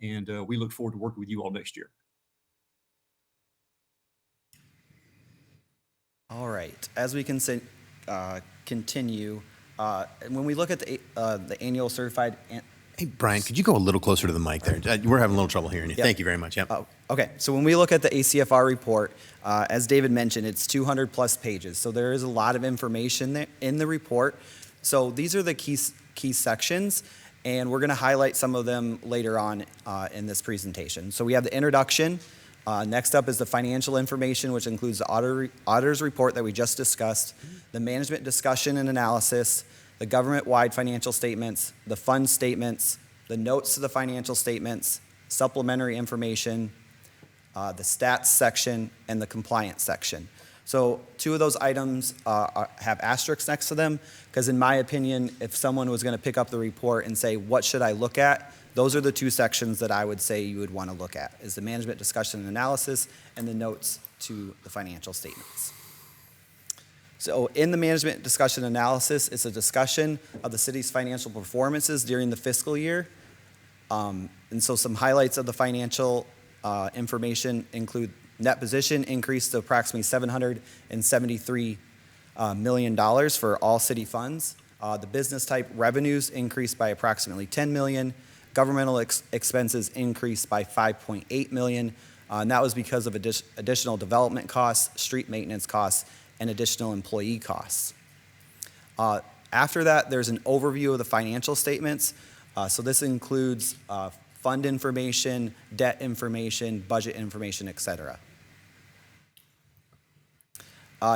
And we look forward to working with you all next year. All right. As we can continue, when we look at the annual certified. Hey, Brian, could you go a little closer to the mic there? We're having a little trouble hearing you. Yep. Thank you very much. Yep. Okay. So when we look at the ACFR report, as David mentioned, it's 200 plus pages. So there is a lot of information there in the report. So these are the key sections, and we're going to highlight some of them later on in this presentation. So we have the introduction. Next up is the financial information, which includes the auditor's report that we just discussed, the management discussion and analysis, the government-wide financial statements, the fund statements, the notes to the financial statements, supplementary information, the stats section, and the compliance section. So 2 of those items have asterisks next to them, because in my opinion, if someone was going to pick up the report and say, what should I look at? Those are the 2 sections that I would say you would want to look at, is the management discussion and analysis and the notes to the financial statements. So in the management discussion analysis, it's a discussion of the city's financial performances during the fiscal year. And so some highlights of the financial information include net position increased to approximately $773 million for all city funds. The business type revenues increased by approximately $10 million. Governmental expenses increased by $5.8 million. And that was because of additional development costs, street maintenance costs, and additional employee costs. After that, there's an overview of the financial statements. So this includes fund information, debt information, budget information, et cetera.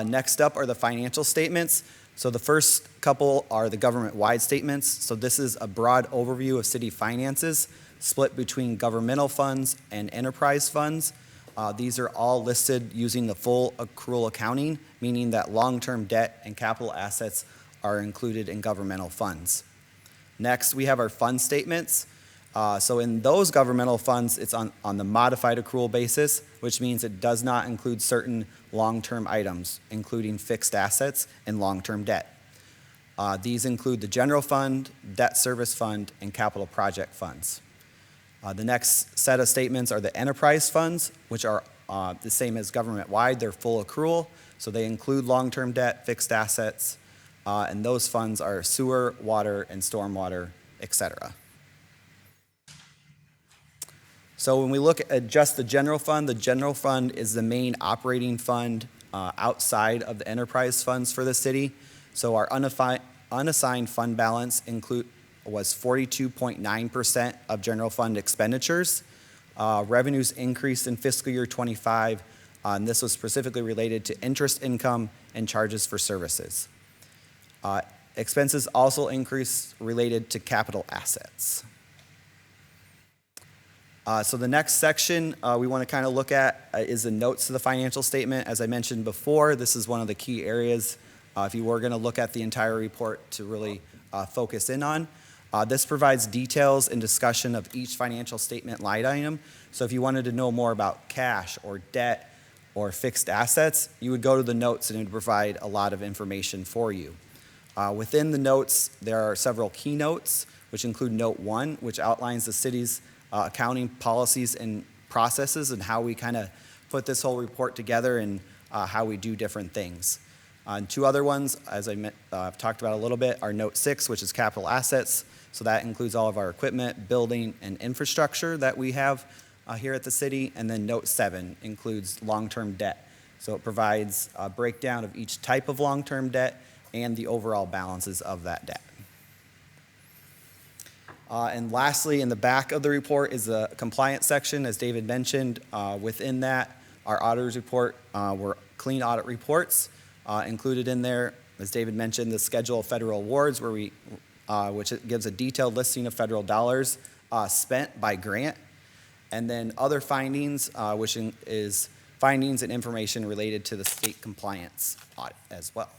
Next up are the financial statements. So the first couple are the government-wide statements. So this is a broad overview of city finances split between governmental funds and enterprise funds. These are all listed using the full accrual accounting, meaning that long-term debt and capital assets are included in governmental funds. Next, we have our fund statements. So in those governmental funds, it's on the modified accrual basis, which means it does not include certain long-term items, including fixed assets and long-term debt. These include the general fund, debt service fund, and capital project funds. The next set of statements are the enterprise funds, which are the same as government-wide. They're full accrual, so they include long-term debt, fixed assets, and those funds are sewer, water, and stormwater, et cetera. So when we look at just the general fund is the main operating fund outside of the enterprise funds for the city. So our unassigned fund balance was 42.9% of general fund expenditures. Revenues increased in fiscal year 25, and this was specifically related to interest income and charges for services. Expenses also increased related to capital assets. So the next section we want to kind of look at is the notes to the financial statement. As I mentioned before, this is one of the key areas if you were going to look at the entire report to really focus in on. This provides details and discussion of each financial statement line item. So if you wanted to know more about cash or debt or fixed assets, you would go to the notes and it would provide a lot of information for you. Within the notes, there are several key notes, which include Note 1, which outlines the city's accounting policies and processes and how we kind of put this whole report together and how we do different things. 2 other ones, as I've talked about a little bit, are Note 6, which is capital assets. So that includes all of our equipment, building, and infrastructure that we have here at the city. And then Note 7 includes long-term debt. So it provides a breakdown of each type of long-term debt and the overall balances of that debt. And lastly, in the back of the report is the compliance section. As David mentioned, within that, our auditor's report were clean audit reports included in there. As David mentioned, the schedule of federal awards, which gives a detailed listing of federal dollars spent by grant. And then other findings, which is findings and information related to the state compliance audit as well.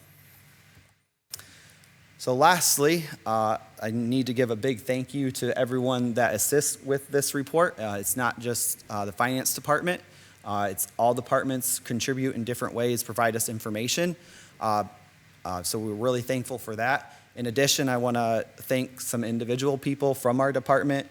So lastly, I need to give a big thank you to everyone that assists with this report. It's not just the finance department. It's all departments contribute in different ways, provide us information. So we're really thankful for that. In addition, I want to thank some individual people from our department.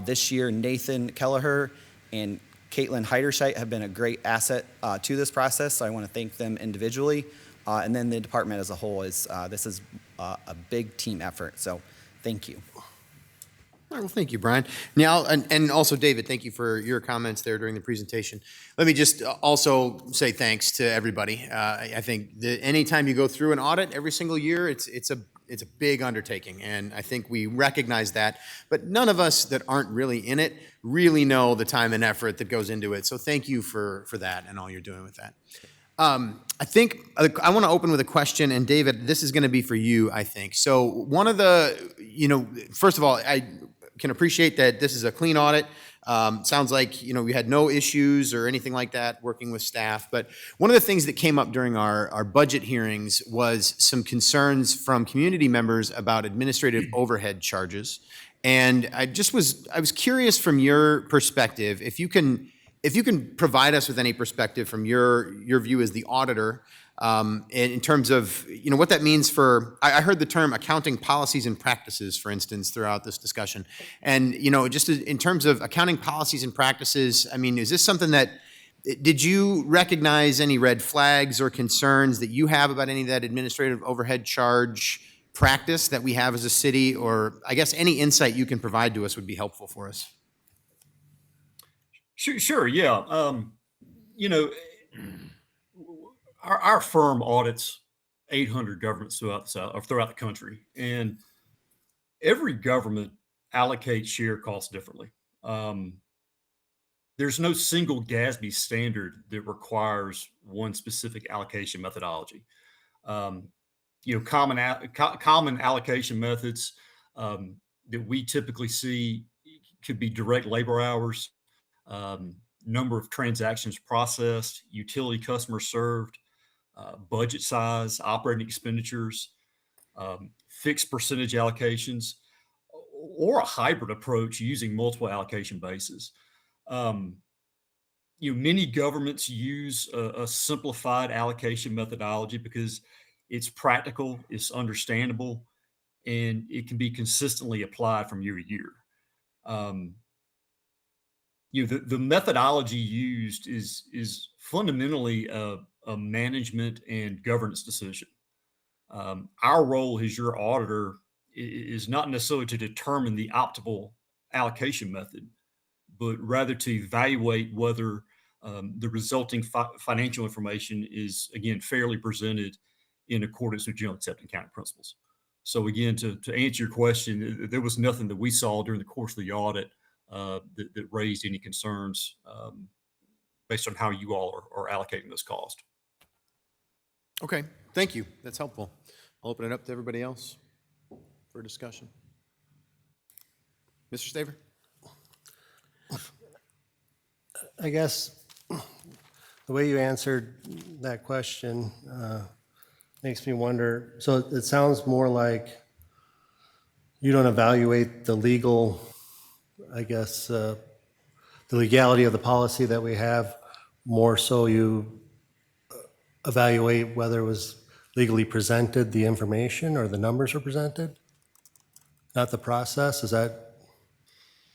This year, Nathan Kelleher and Caitlin Heiderscheit have been a great asset to this process, so I want to thank them individually. And then the department as a whole this is a big team effort, so thank you. All right, well, thank you, Brian. Now, and also, David, thank you for your comments there during the presentation. Let me just also say thanks to everybody. I think that anytime you go through an audit every single year, it's a big undertaking, and I think we recognize that. But none of us that aren't really in it really know the time and effort that goes into it. So thank you for that and all you're doing with that. I think I want to open with a question, and David, this is going to be for you, I think. So one of the, first of all, I can appreciate that this is a clean audit. Sounds like, we had no issues or anything like that working with staff. But one of the things that came up during our budget hearings was some concerns from community members about administrative overhead charges. And I was curious from your perspective, if you can provide us with any perspective from your view as the auditor, in terms of, what that means for, I heard the term accounting policies and practices, for instance, throughout this discussion. And, just in terms of accounting policies and practices, I mean, is this something that, did you recognize any red flags or concerns that you have about any of that administrative overhead charge practice that we have as a city? Or I guess any insight you can provide to us would be helpful for us. Sure, yeah. Our firm audits 800 governments throughout the country, and every government allocates share costs differently. There's no single GASB standard that requires one specific allocation methodology. Common allocation methods that we typically see could be direct labor hours, number of transactions processed, utility customers served, budget size, operating expenditures, fixed percentage allocations, or a hybrid approach using multiple allocation bases. Many governments use a simplified allocation methodology because it's practical, it's understandable, and it can be consistently applied from year to year. The methodology used is fundamentally a management and governance decision. Our role as your auditor is not necessarily to determine the optimal allocation method, but rather to evaluate whether the resulting financial information is, again, fairly presented in accordance with generally accepted accounting principles. So again, to answer your question, there was nothing that we saw during the course of the audit that raised any concerns based on how you all are allocating this cost. Okay, thank you. That's helpful. I'll open it up to everybody else for discussion. Mr. Staver? I guess the way you answered that question makes me wonder. So it sounds more like you don't evaluate the legal, I guess, the legality of the policy that we have. More so you evaluate whether it was legally presented, the information, or the numbers were presented, not the process. Am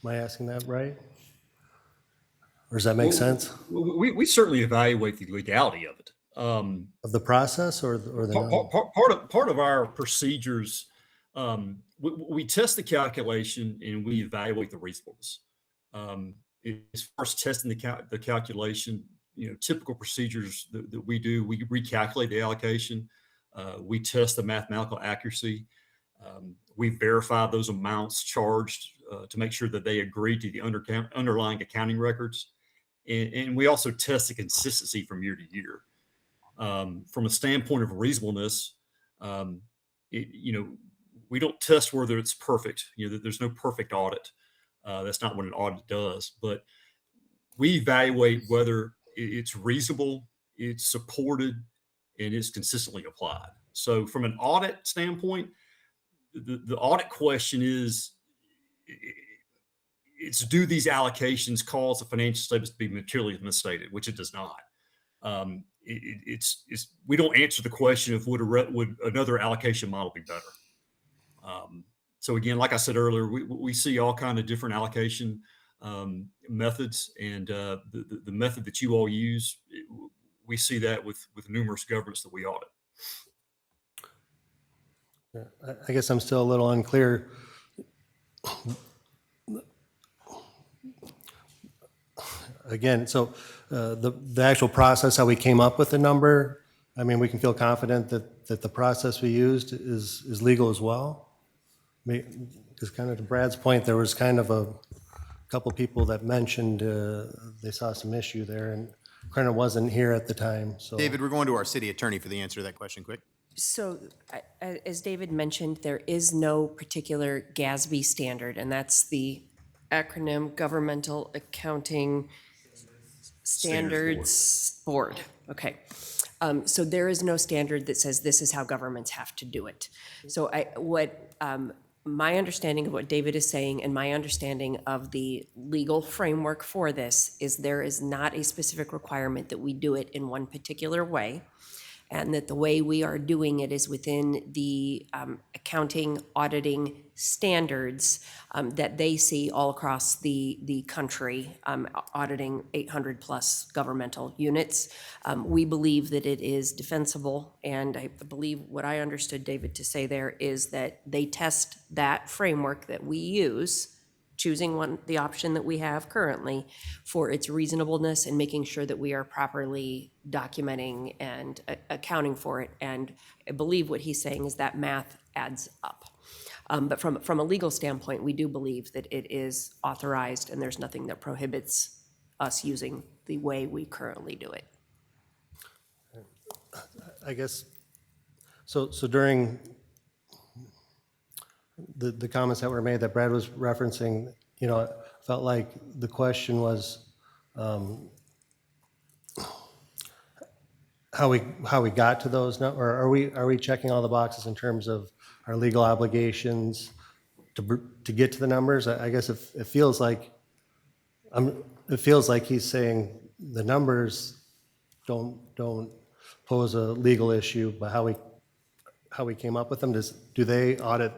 I asking that right? Or does that make sense? We certainly evaluate the legality of it. Of the process or the part of our procedures, we test the calculation and we evaluate the reasonableness. As far as testing the calculation, typical procedures that we do, we recalculate the allocation, we test the mathematical accuracy, we verify those amounts charged to make sure that they agree to the underlying accounting records, and we also test the consistency from year to year. From a standpoint of reasonableness, we don't test whether it's perfect. There's no perfect audit. That's not what an audit does. But we evaluate whether it's reasonable, it's supported, and it's consistently applied. So from an audit standpoint, the audit question is, do these allocations cause the financial statements to be materially misstated, which it does not. We don't answer the question of would another allocation model be better. So again, like I said earlier, we see all kinds of different allocation methods, and the method that you all use, we see that with numerous governments that we audit. I guess I'm still a little unclear. Again, so the actual process, how we came up with the number, I mean, we can feel confident that the process we used is legal as well. Because kind of to Brad's point, there was kind of a couple people that mentioned they saw some issue there, and kind of wasn't here at the time. So David, we're going to our city attorney for the answer to that question, quick. So, as David mentioned, there is no particular GASB standard, and that's the acronym Governmental Accounting Standards Board. Okay. So there is no standard that says this is how governments have to do it. So my understanding of what David is saying and my understanding of the legal framework for this is there is not a specific requirement that we do it in one particular way, and that the way we are doing it is within the accounting auditing standards that they see all across the country, auditing 800 plus governmental units. We believe that it is defensible, and I believe what I understood David to say there is that they test that framework that we use, choosing the option that we have currently, for its reasonableness and making sure that we are properly documenting and accounting for it. And I believe what he's saying is that math adds up. But from a legal standpoint, we do believe that it is authorized and there's nothing that prohibits us using the way we currently do it. I guess, so during the comments that were made that Brad was referencing, you know, it felt like the question was how we got to those, or are we checking all the boxes in terms of our legal obligations to get to the numbers? I guess it feels like he's saying the numbers don't pose a legal issue, but how we came up with them. Do they audit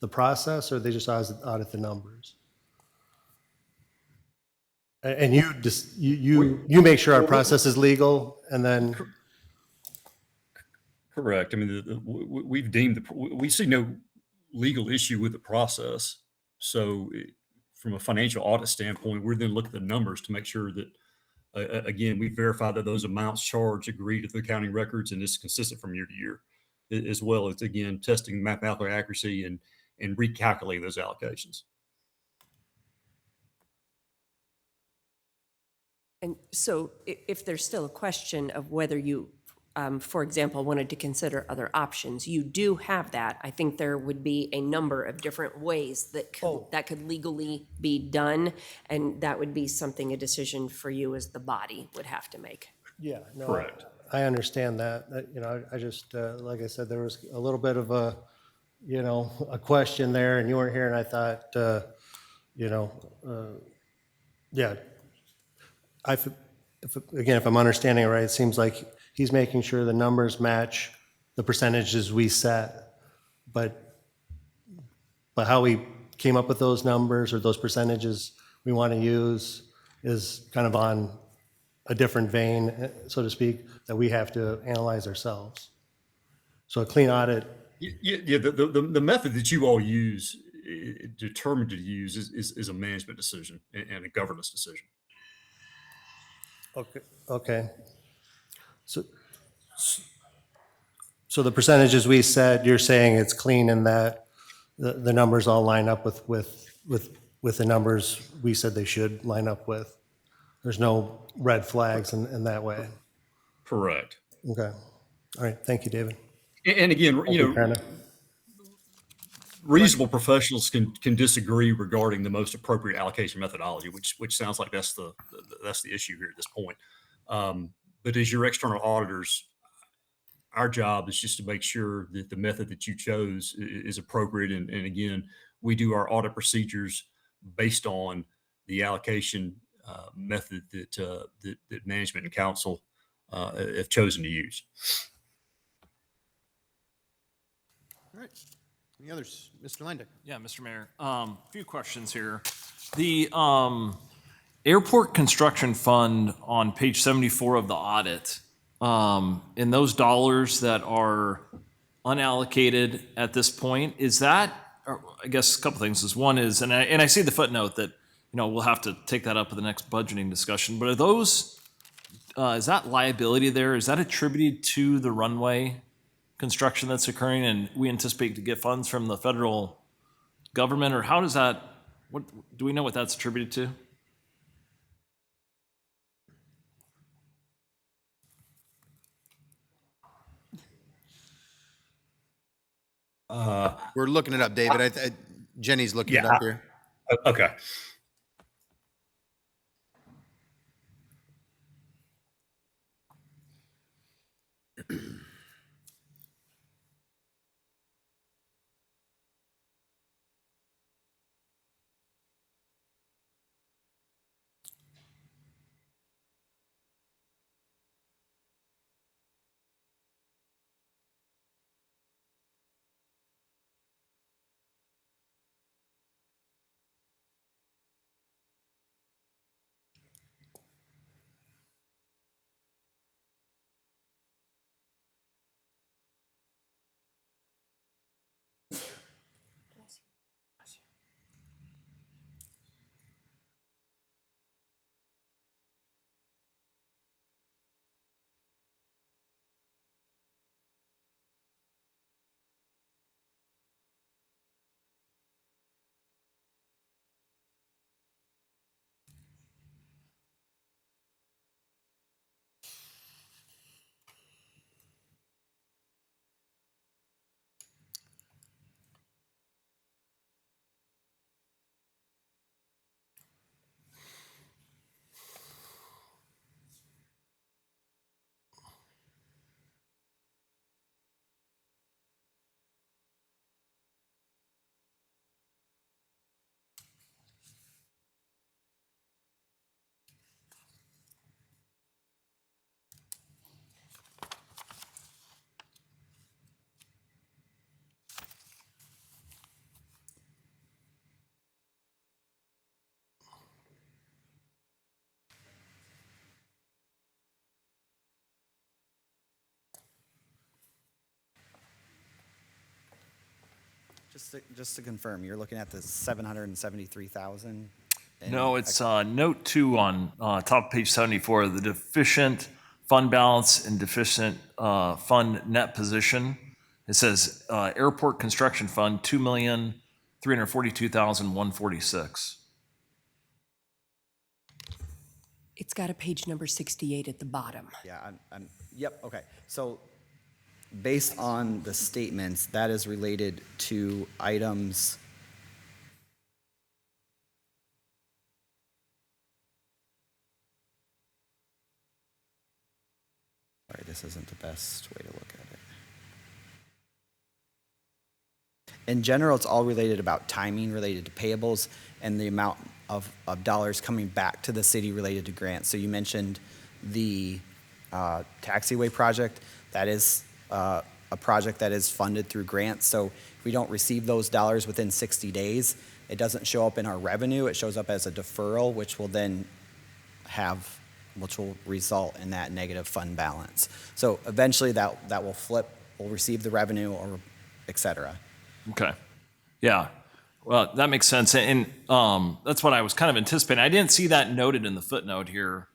the process, or they just audit the numbers? And you make sure our process is legal, and then. Correct. I mean, we've deemed we see no legal issue with the process. So from a financial audit standpoint, we're then looking at the numbers to make sure that, again, we verify that those amounts charged agree to the accounting records and is consistent from year to year, as well as, again, testing mathematical accuracy and recalculating those allocations. And so if there's still a question of whether you, for example, wanted to consider other options, you do have that. I think there would be a number of different ways that could legally be done, and that would be something, a decision for you as the body would have to make. Yeah, no, Correct. I understand that. You know, I just, like I said, there was a little bit of a question there, and you weren't here, and I thought, yeah. If I'm understanding it right, it seems like he's making sure the numbers match the percentages we set, but how we came up with those numbers or those percentages we want to use is kind of on a different vein, so to speak, that we have to analyze ourselves. So a clean audit. Yeah. The method that you all use, determined to use, is a management decision and a governance decision. Okay. So the percentages we set, you're saying it's clean in that the numbers all line up with the numbers we said they should line up with. There's no red flags in that way. Correct. Okay. All right. Thank you, David. And again, reasonable professionals can disagree regarding the most appropriate allocation methodology, which sounds like that's the issue here at this point. But as your external auditors, our job is just to make sure that the method that you chose is appropriate. And again, we do our audit procedures based on the allocation method that management and council have chosen to use. All right. Any others? Mr. Landick? Yeah, Mr. Mayor. A few questions here. The airport construction fund on page 74 of the audit, in those dollars that are unallocated at this point, is that, or I guess a couple things is, one is, and I see the footnote that, we'll have to take that up at the next budgeting discussion, but are those, is that liability there? Is that attributed to the runway construction that's occurring, and we anticipate to get funds from the federal government, or how does that, what do we know what that's attributed to? We're looking it up, David. Jenny's looking it up here. Okay. Just to confirm, you're looking at the 773,000? No, it's note 2 on top of page 74, the deficient fund balance and deficient fund net position. It says airport construction fund, 2,342,146. It's got a page number 68 at the bottom. Yeah, yep, okay. So based on the statements, that is related to items. Sorry, this isn't the best way to look at it. In general, it's all related about timing, related to payables, and the amount of dollars coming back to the city related to grants. So you mentioned the taxiway project. That is a project that is funded through grants. So if we don't receive those dollars within 60 days, it doesn't show up in our revenue. It shows up as a deferral, which will result in that negative fund balance. So eventually that will flip, we'll receive the revenue, or et cetera. Okay. Yeah. Well, that makes sense. And that's what I was kind of anticipating. I didn't see that noted in the footnote here.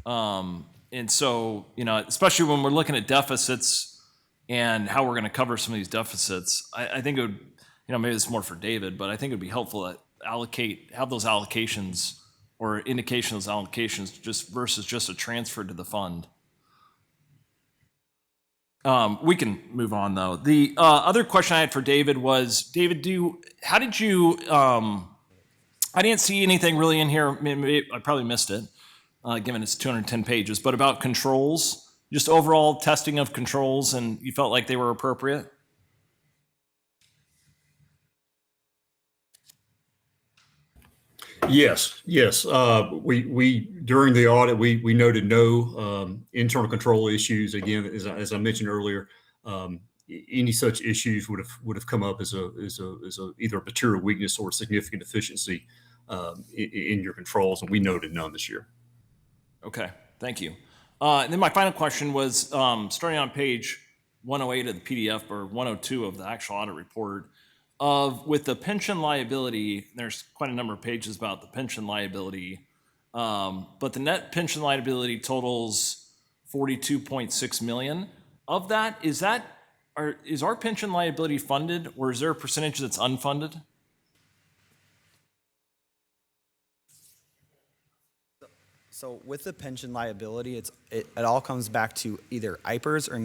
And so, especially when we're looking at deficits and how we're going to cover some of these deficits, I think it would, maybe this is more for David, but I think it would be helpful to have those allocations or indication of those allocations just versus just a transfer to the fund. We can move on though. The other question I had for David was, David, how did you, I didn't see anything really in here, maybe I probably missed it, given it's 210 pages, but about controls, just overall testing of controls, and you felt like they were appropriate? Yes. We during the audit, we noted no internal control issues. Again, as I mentioned earlier, any such issues would have come up as either a material weakness or significant deficiency in your controls, and we noted none this year. Okay, thank you. And then my final question was, starting on page 108 of the PDF, or 102 of the actual audit report, with the pension liability, there's quite a number of pages about the pension liability, but the net pension liability totals $42.6 million. Of that, is our pension liability funded, or is there a percentage that's unfunded? So with the pension liability, it all comes back to either IPERS or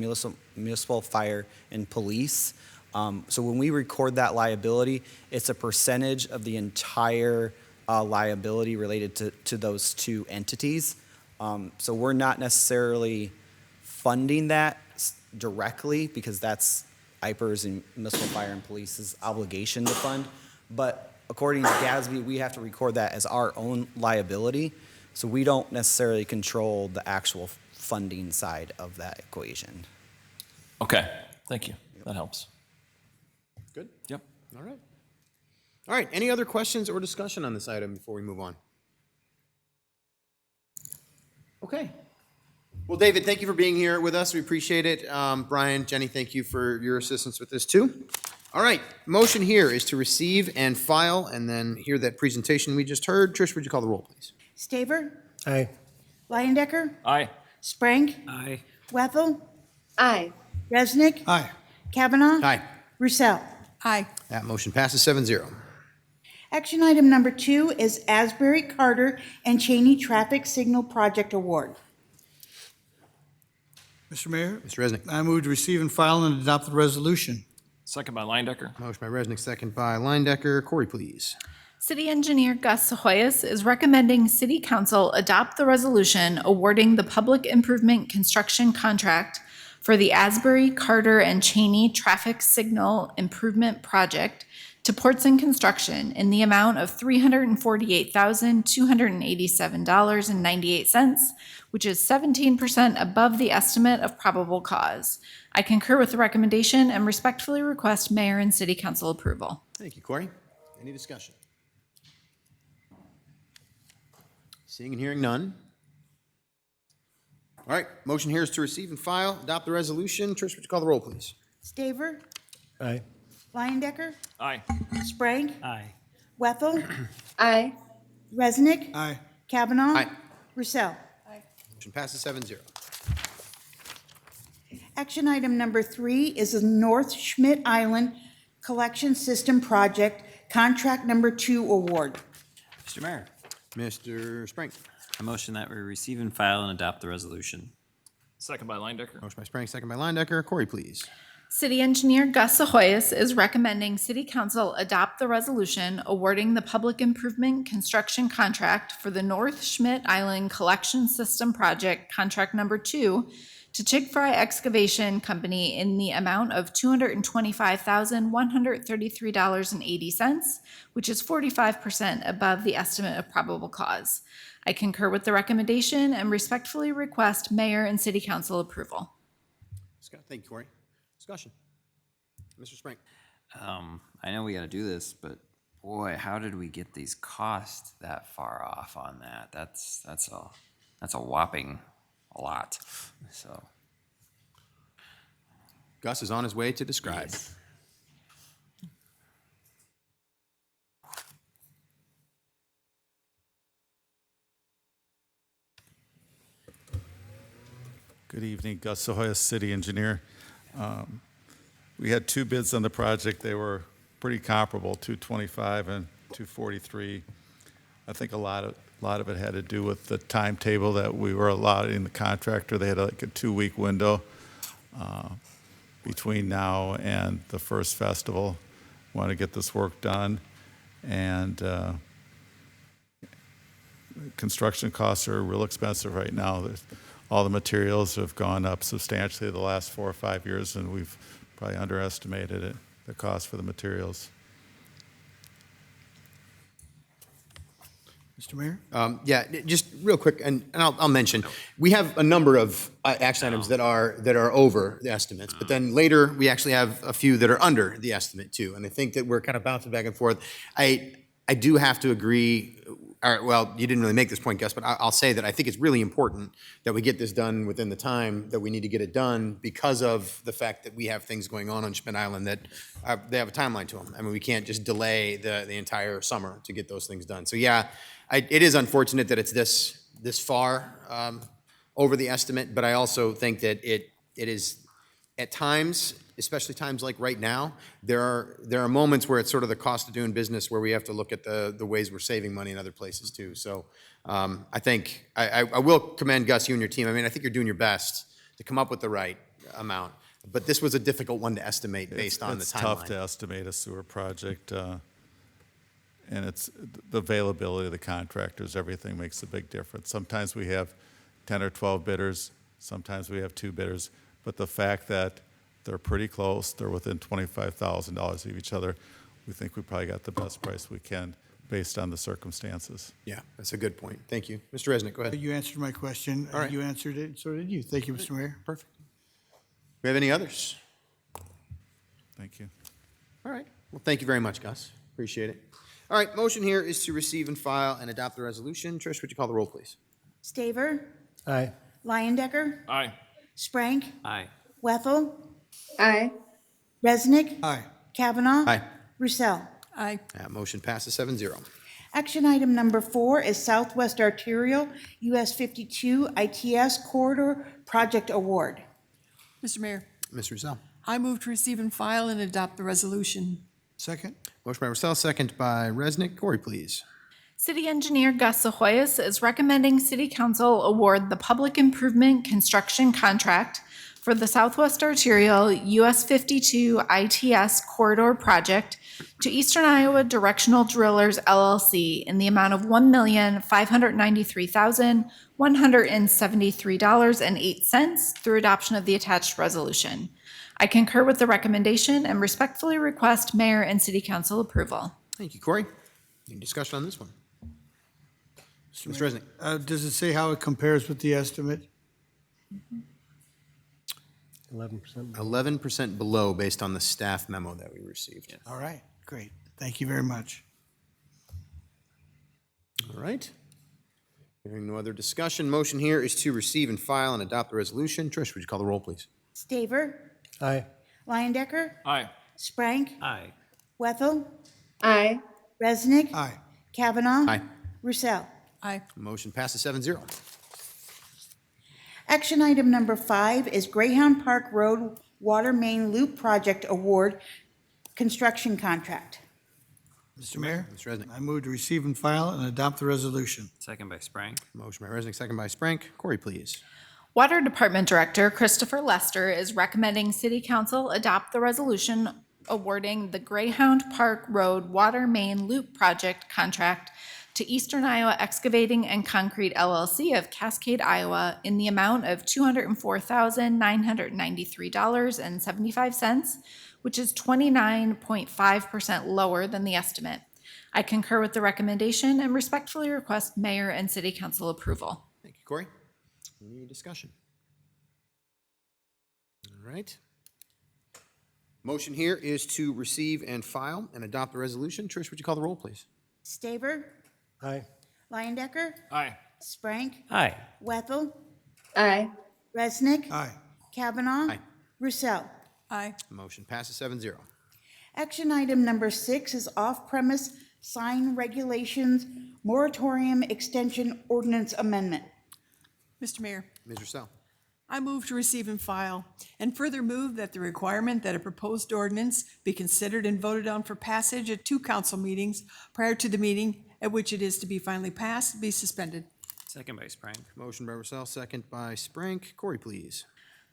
municipal fire and police. So when we record that liability, it's a percentage of the entire liability related to those two entities. So we're not necessarily funding that directly, because that's IPERS and municipal fire and police's obligation to fund. But according to GASB, we have to record that as our own liability. So we don't necessarily control the actual funding side of that equation. Okay, thank you. That helps. Good? Yep. All right. All right, any other questions or discussion on this item before we move on? Okay. Well, David, thank you for being here with us. We appreciate it. Brian, Jenny, thank you for your assistance with this too. All right, motion here is to receive and file, and then hear that presentation we just heard. Trish, would you call the roll, please? Staver, Aye. Leyendecker, Aye. Sprague, Aye. Wethel, Aye. Resnick, Aye. Kavanaugh, Aye. Roussel. Aye. That motion passes 7-0. Action item number 2 is Asbury, Carter, and Cheney Traffic Signal Project Award. Mr. Mayor, Mr. Resnick. I move to receive and file and adopt the resolution. Second by Leyendecker. Motion by Resnick, second by Leyendecker. Corey, please. City Engineer Gus Hoyas is recommending City Council adopt the resolution awarding the public improvement construction contract for the Asbury, Carter, and Cheney Traffic Signal Improvement Project to Portson Construction in the amount of $348,287.98, which is 17% above the estimate of probable cause. I concur with the recommendation and respectfully request Mayor and City Council approval. Thank you, Corey. Any discussion? Seeing and hearing none. All right, motion here is to receive and file, adopt the resolution. Trish, would you call the roll, please? Staver, Aye. Leyendecker, Aye. Sprague, Aye. Wethel, Aye. Resnick, Aye. Kavanaugh. Aye. Roussel. Motion passes 7-0. Action item number 3 is the North Schmidt Island Collection System Project, contract number 2 award. Mr. Mayor, Mr. Sprink. I motion that we receive and file and adopt the resolution. Second by Leyendecker. Motion by Sprink, second by Leyendecker. Corey, please. City Engineer Gus Ahoyas is recommending City Council adopt the resolution awarding the public improvement construction contract for the North Schmidt Island Collection System Project, contract number 2, to Chick-fil-A Excavation Company in the amount of $225,133.80, which is 45% above the estimate of probable cause. I concur with the recommendation and respectfully request Mayor and City Council approval. Scott, thank you, Corey. Discussion. Mr. Sprink. I know we got to do this, but boy, how did we get these costs that far off on that? That's a whopping lot. So Gus is on his way to describe. yes. Good evening, Gus Ahoyas, City Engineer. We had 2 bids on the project. They were pretty comparable, $225 and $243. I think a lot of it had to do with the timetable that we were allowing the contractor. They had like a 2-week window between now and the first festival. Want to get this work done, and construction costs are real expensive right now. All the materials have gone up substantially the last 4 or 5 years, and we've probably underestimated it, the cost for the materials. Mr. Mayor? Yeah, just real quick, and I'll mention, we have a number of action items that are over the estimates, but then later, we actually have a few that are under the estimate too, and I think that we're kind of bouncing back and forth. I do have to agree, well, you didn't really make this point, Gus, but I'll say that I think it's really important that we get this done within the time that we need to get it done because of the fact that we have things going on Schmidt Island that they have a timeline to them. I mean, we can't just delay the entire summer to get those things done. So yeah, it is unfortunate that it's this far over the estimate, but I also think that it is at times, especially times like right now, there are moments where it's sort of the cost of doing business where we have to look at the ways we're saving money in other places too. So I think I will commend Gus, you and your team. I mean, I think you're doing your best to come up with the right amount, but this was a difficult one to estimate based on the timeline. It's tough to estimate a sewer project, and it's the availability of the contractors. Everything makes a big difference. Sometimes we have 10 or 12 bidders. Sometimes we have 2 bidders. But the fact that they're pretty close, they're within $25,000 of each other, we think we probably got the best price we can based on the circumstances. Yeah, that's a good point. Thank you. Mr. Resnick, go ahead. You answered my question. All right. You answered it, so did you. Thank you, Mr. Mayor. Perfect. We have any others? Thank you. All right. Well, thank you very much, Gus. Appreciate it. All right, motion here is to receive and file and adopt the resolution. Trish, would you call the roll, please? Staver, Aye. Leyendecker, Aye. Sprank, Aye. Wethel, Aye. Resnick, Aye. Kavanaugh. Aye. Roussel. Aye. Motion passes 7-0. Action item number 4 is Southwest Arterial US 52 ITS Corridor Project Award. Mr. Mayor, Ms. Roussel. I move to receive and file and adopt the resolution. Second? Motion by Roussel, second by Resnick. Corey, please. City Engineer Gus Ahoyas is recommending City Council award the public improvement construction contract for the Southwest Arterial US 52 ITS Corridor Project to Eastern Iowa Directional Drillers LLC in the amount of $1,593,173.08 through adoption of the attached resolution. I concur with the recommendation and respectfully request Mayor and City Council approval. Thank you, Corey. Any discussion on this one? Mr. Resnick. Does it say how it compares with the estimate? 11%. 11% below based on the staff memo that we received. All right, great. Thank you very much. All right. Hearing no other discussion, motion here is to receive and file and adopt the resolution. Trish, would you call the roll, please? Staver, Aye. Leyendecker, Aye. Sprank. Aye. Wethel. Aye. Resnick. Aye. Kavanaugh. Aye. Roussel. Aye. Motion passes 7-0. Action item number 5 is Greyhound Park Road Water Main Loop Project Award Construction Contract. Mr. Mayor, Mr. Resnick. I move to receive and file and adopt the resolution. Second by Sprang. Motion by Resnick, second by Sprank. Corey, please. Water Department Director Christopher Lester is recommending City Council adopt the resolution awarding the Greyhound Park Road Water Main Loop Project contract to Eastern Iowa Excavating and Concrete LLC of Cascade, Iowa, in the amount of $204,993.75, which is 29.5% lower than the estimate. I concur with the recommendation and respectfully request Mayor and City Council approval. Thank you, Corey. Any discussion? All right. Motion here is to receive and file and adopt the resolution. Trish, would you call the roll, please? Staver. Aye. Leyendecker. Aye. Sprank. Aye. Wethel. Aye. Resnick. Aye. Kavanaugh. Aye. Roussel. Aye. Motion passes 7-0. Action item number 6 is off-premise sign regulations moratorium extension ordinance amendment. Mr. Mayor, Ms. Roussel. I move to receive and file, and further move that the requirement that a proposed ordinance be considered and voted on for passage at 2 council meetings prior to the meeting at which it is to be finally passed be suspended. Second by Sprang. Motion by Roussel, second by Sprank. Corey, please.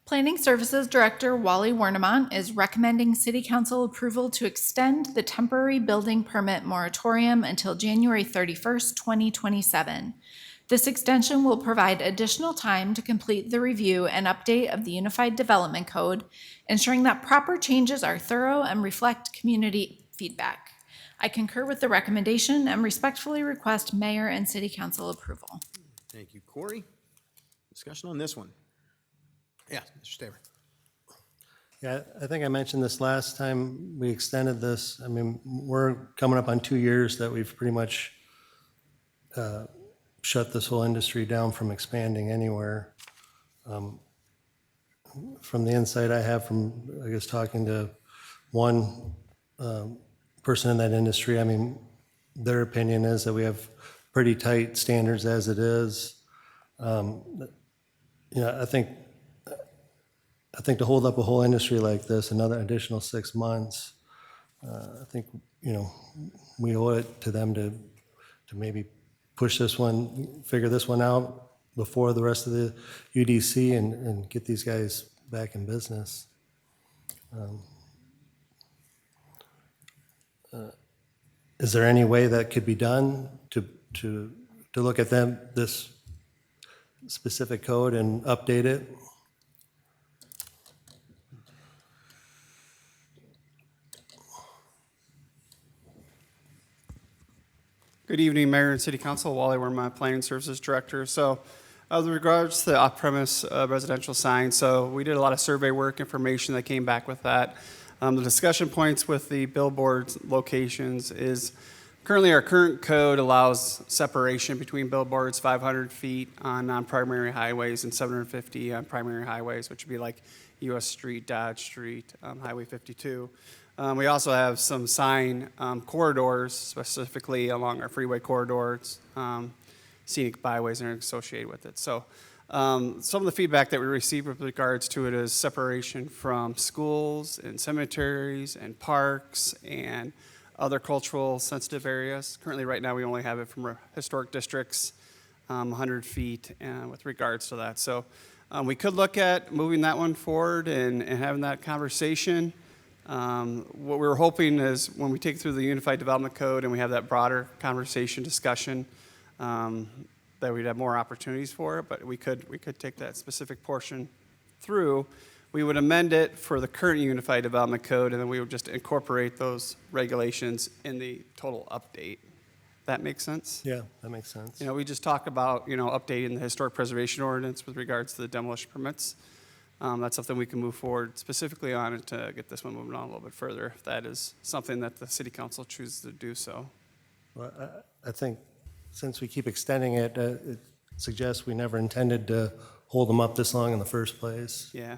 Planning Services Director Wally Warnemont is recommending City Council approval to extend the temporary building permit moratorium until January 31st, 2027. This extension will provide additional time to complete the review and update of the Unified Development Code, ensuring that proper changes are thorough and reflect community feedback. I concur with the recommendation and respectfully request Mayor and City Council approval. Thank you, Corey. Discussion on this one. Yeah, Mr. Staver. Yeah, I think I mentioned this last time we extended this. I mean, we're coming up on 2 years that we've pretty much shut this whole industry down from expanding anywhere. From the insight I have from, I guess, talking to one person in that industry, I mean, their opinion is that we have pretty tight standards as it is. I think to hold up a whole industry like this, another additional 6 months, I think, we owe it to them to maybe push this one, figure this one out before the rest of the UDC and get these guys back in business. Is there any way that could be done to look at this specific code and update it? Good evening, Mayor and City Council. Wally Werma, Planning Services Director. So with regards to the off-premise residential signs, so we did a lot of survey work, information that came back with that. The discussion points with the billboards locations is currently our current code allows separation between billboards 500 feet on non-primary highways and 750 on primary highways, which would be like US Street, Dodge Street, Highway 52. We also have some sign corridors, specifically along our freeway corridors, scenic byways that are associated with it. So some of the feedback that we received with regards to it is separation from schools and cemeteries and parks and other cultural sensitive areas. Currently, right now, we only have it from historic districts, 100 feet with regards to that. So we could look at moving that one forward and having that conversation. What we're hoping is when we take through the Unified Development Code and we have that broader conversation discussion, that we'd have more opportunities for it, but we could take that specific portion through. We would amend it for the current Unified Development Code, and then we would just incorporate those regulations in the total update. That makes sense? Yeah, that makes sense. We just talked about, updating the historic preservation ordinance with regards to the demolition permits. That's something we can move forward specifically on it to get this one moving on a little bit further, if that is something that the City Council chooses to do so. Well, I think since we keep extending it, it suggests we never intended to hold them up this long in the first place. Yeah.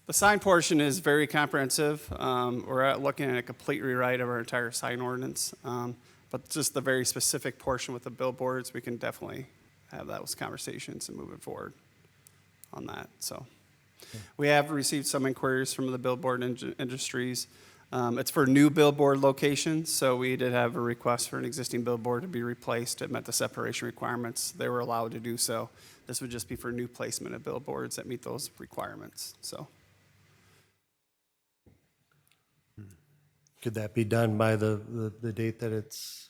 The sign portion is very comprehensive. We're looking at a complete rewrite of our entire sign ordinance. But just the very specific portion with the billboards, we can definitely have those conversations and move it forward on that, so. We have received some inquiries from the billboard industries. It's for new billboard locations, so we did have a request for an existing billboard to be replaced. It met the separation requirements. They were allowed to do so. This would just be for new placement of billboards that meet those requirements, so. Could that be done by the date that it's?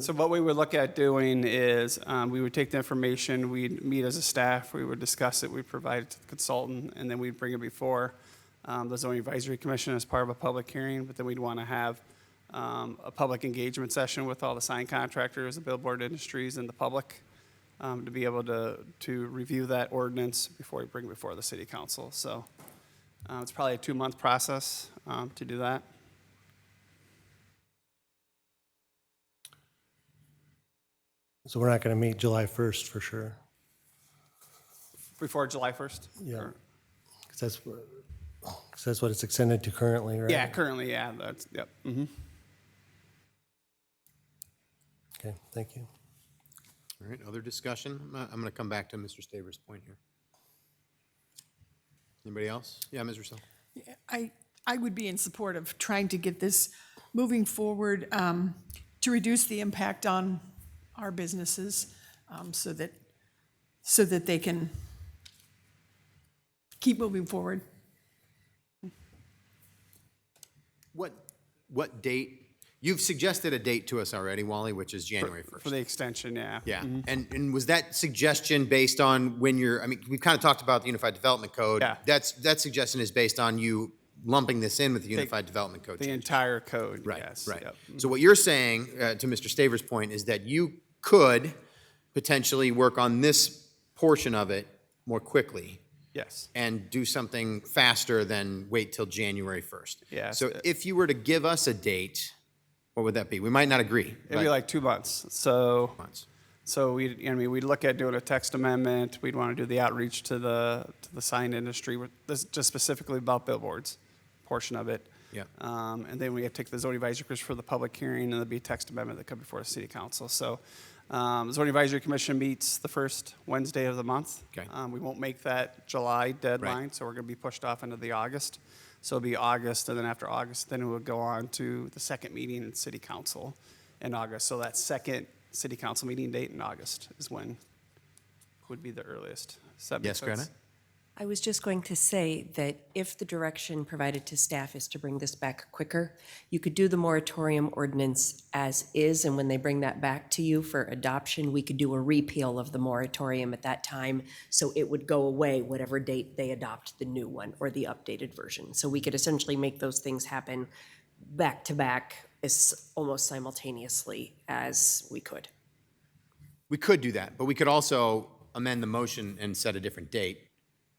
So what we would look at doing is, we would take the information, we'd meet as a staff, we would discuss it, we'd provide it to the consultant, and then we'd bring it before the zoning advisory commission as part of a public hearing, but then we'd want to have a public engagement session with all the sign contractors, the billboard industries, and the public to be able to review that ordinance before we bring it before the city council. So it's probably a 2-month process to do that. So we're not going to meet July 1st for sure. Before July 1st? Yeah. Because that's what it's extended to currently, right? Yeah, currently, yeah, that's, yep. Okay, thank you. All right, other discussion? I'm going to come back to Mr. Staver's point here. Anybody else? Yeah, Ms. Russell. I would be in support of trying to get this moving forward to reduce the impact on our businesses so that they can keep moving forward. What date? You've suggested a date to us already, Wally, which is January 1st. For the extension, yeah. Yeah, and was that suggestion based on when you're, I mean, we've kind of talked about the Unified Development Code. Yeah. That suggestion is based on you lumping this in with the Unified Development Code. The change. entire code, Right, yes. right. Yep. So what you're saying, to Mr. Staver's point, is that you could potentially work on this portion of it more quickly Yes. and do something faster than wait till January 1st. Yeah. So if you were to give us a date, what would that be? We might not agree. It'd be like 2 months. So, months. so we'd look at doing a text amendment. We'd want to do the outreach to the sign industry, this just specifically about billboards, portion of it. Yeah. And then we have to take the zoning advisory commission for the public hearing, and there'll be a text amendment that come before the city council. So, the zoning advisory commission meets the first Wednesday of the month. Okay. We won't make that July deadline, so we're going to be pushed off into the August. So it'll be August, and then after August, then it would go on to the second meeting in city council in August. So that second city council meeting date in August is when would be the earliest. Does that make Yes, sense? Granite? I was just going to say that if the direction provided to staff is to bring this back quicker, you could do the moratorium ordinance as is, and when they bring that back to you for adoption, we could do a repeal of the moratorium at that time, so it would go away whatever date they adopt the new one or the updated version. So we could essentially make those things happen back to back as almost simultaneously as we could. We could do that, but we could also amend the motion and set a different date.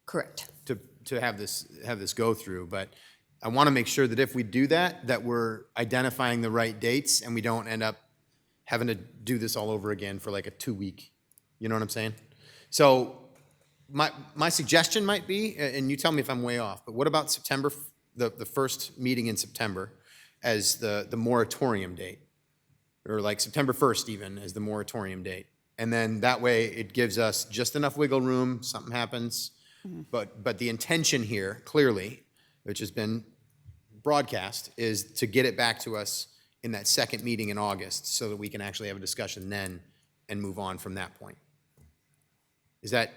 Correct. To have this go through, but I want to make sure that if we do that, that we're identifying the right dates and we don't end up having to do this all over again for like a 2-week, you know what I'm saying? So my suggestion might be, and you tell me if I'm way off, but what about September, the first meeting in September as the moratorium date? Or like September 1st even as the moratorium date. And then that way it gives us just enough wiggle room, something happens. But the intention here, clearly, which has been broadcast, is to get it back to us in that second meeting in August so that we can actually have a discussion then and move on from that point. Is that,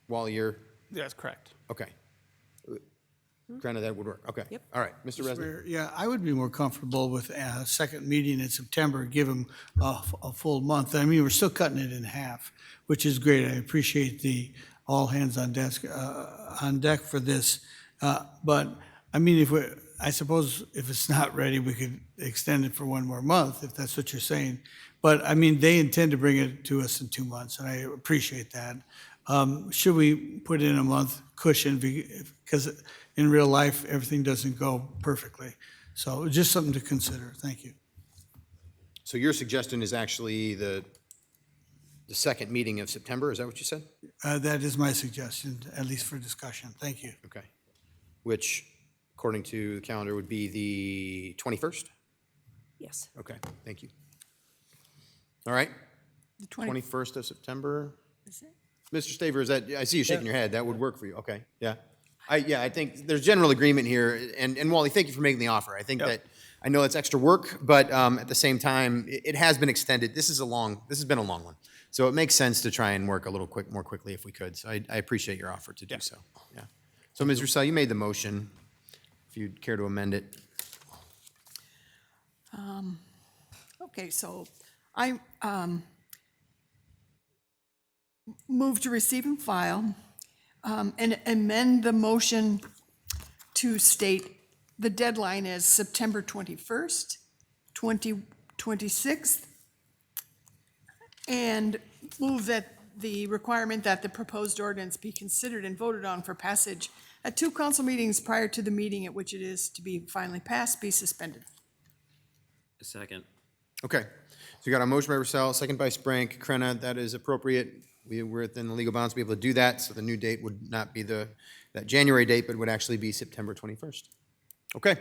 Wally, you're? Yeah, that's correct. Okay. Granted, that would work. Okay. Yep. All right, Mr. Resnick. Yeah, I would be more comfortable with a second meeting in September, give them a full month. I mean, we're still cutting it in half, which is great. I appreciate the all hands on deck for this. But I mean, I suppose if it's not ready, we could extend it for 1 more month, if that's what you're saying. But I mean, they intend to bring it to us in 2 months, and I appreciate that. Should we put in a month cushion, because in real life, everything doesn't go perfectly. So just something to consider. Thank you. So your suggestion is actually the second meeting of September, is that what you said? That is my suggestion, at least for discussion. Thank you. Okay. Which, according to the calendar, would be the 21st? Yes. Okay, thank you. All right, The 20 21st of September. is it? Mr. Staver, is that, I see you shaking your head, that would work for you, okay, yeah. I think there's general agreement here, and Wally, thank you for making the offer. I think that, I know it's extra work, but at the same time, it has been extended. This has been a long one. So it makes sense to try and work a little more quickly if we could. So I appreciate your offer to do so, yeah. So Ms. Roussel, you made the motion, if you'd care to amend it. Okay, so I move to receive and file and amend the motion to state the deadline as September 21st, 2026, and move that the requirement that the proposed ordinance be considered and voted on for passage at 2 council meetings prior to the meeting at which it is to be finally passed be suspended. Second. Okay, so you got a motion by Roussel, second by Sprank. Krenna, that is appropriate. We're within the legal bounds to be able to do that, so the new date would not be that January date, but would actually be September 21st. Okay,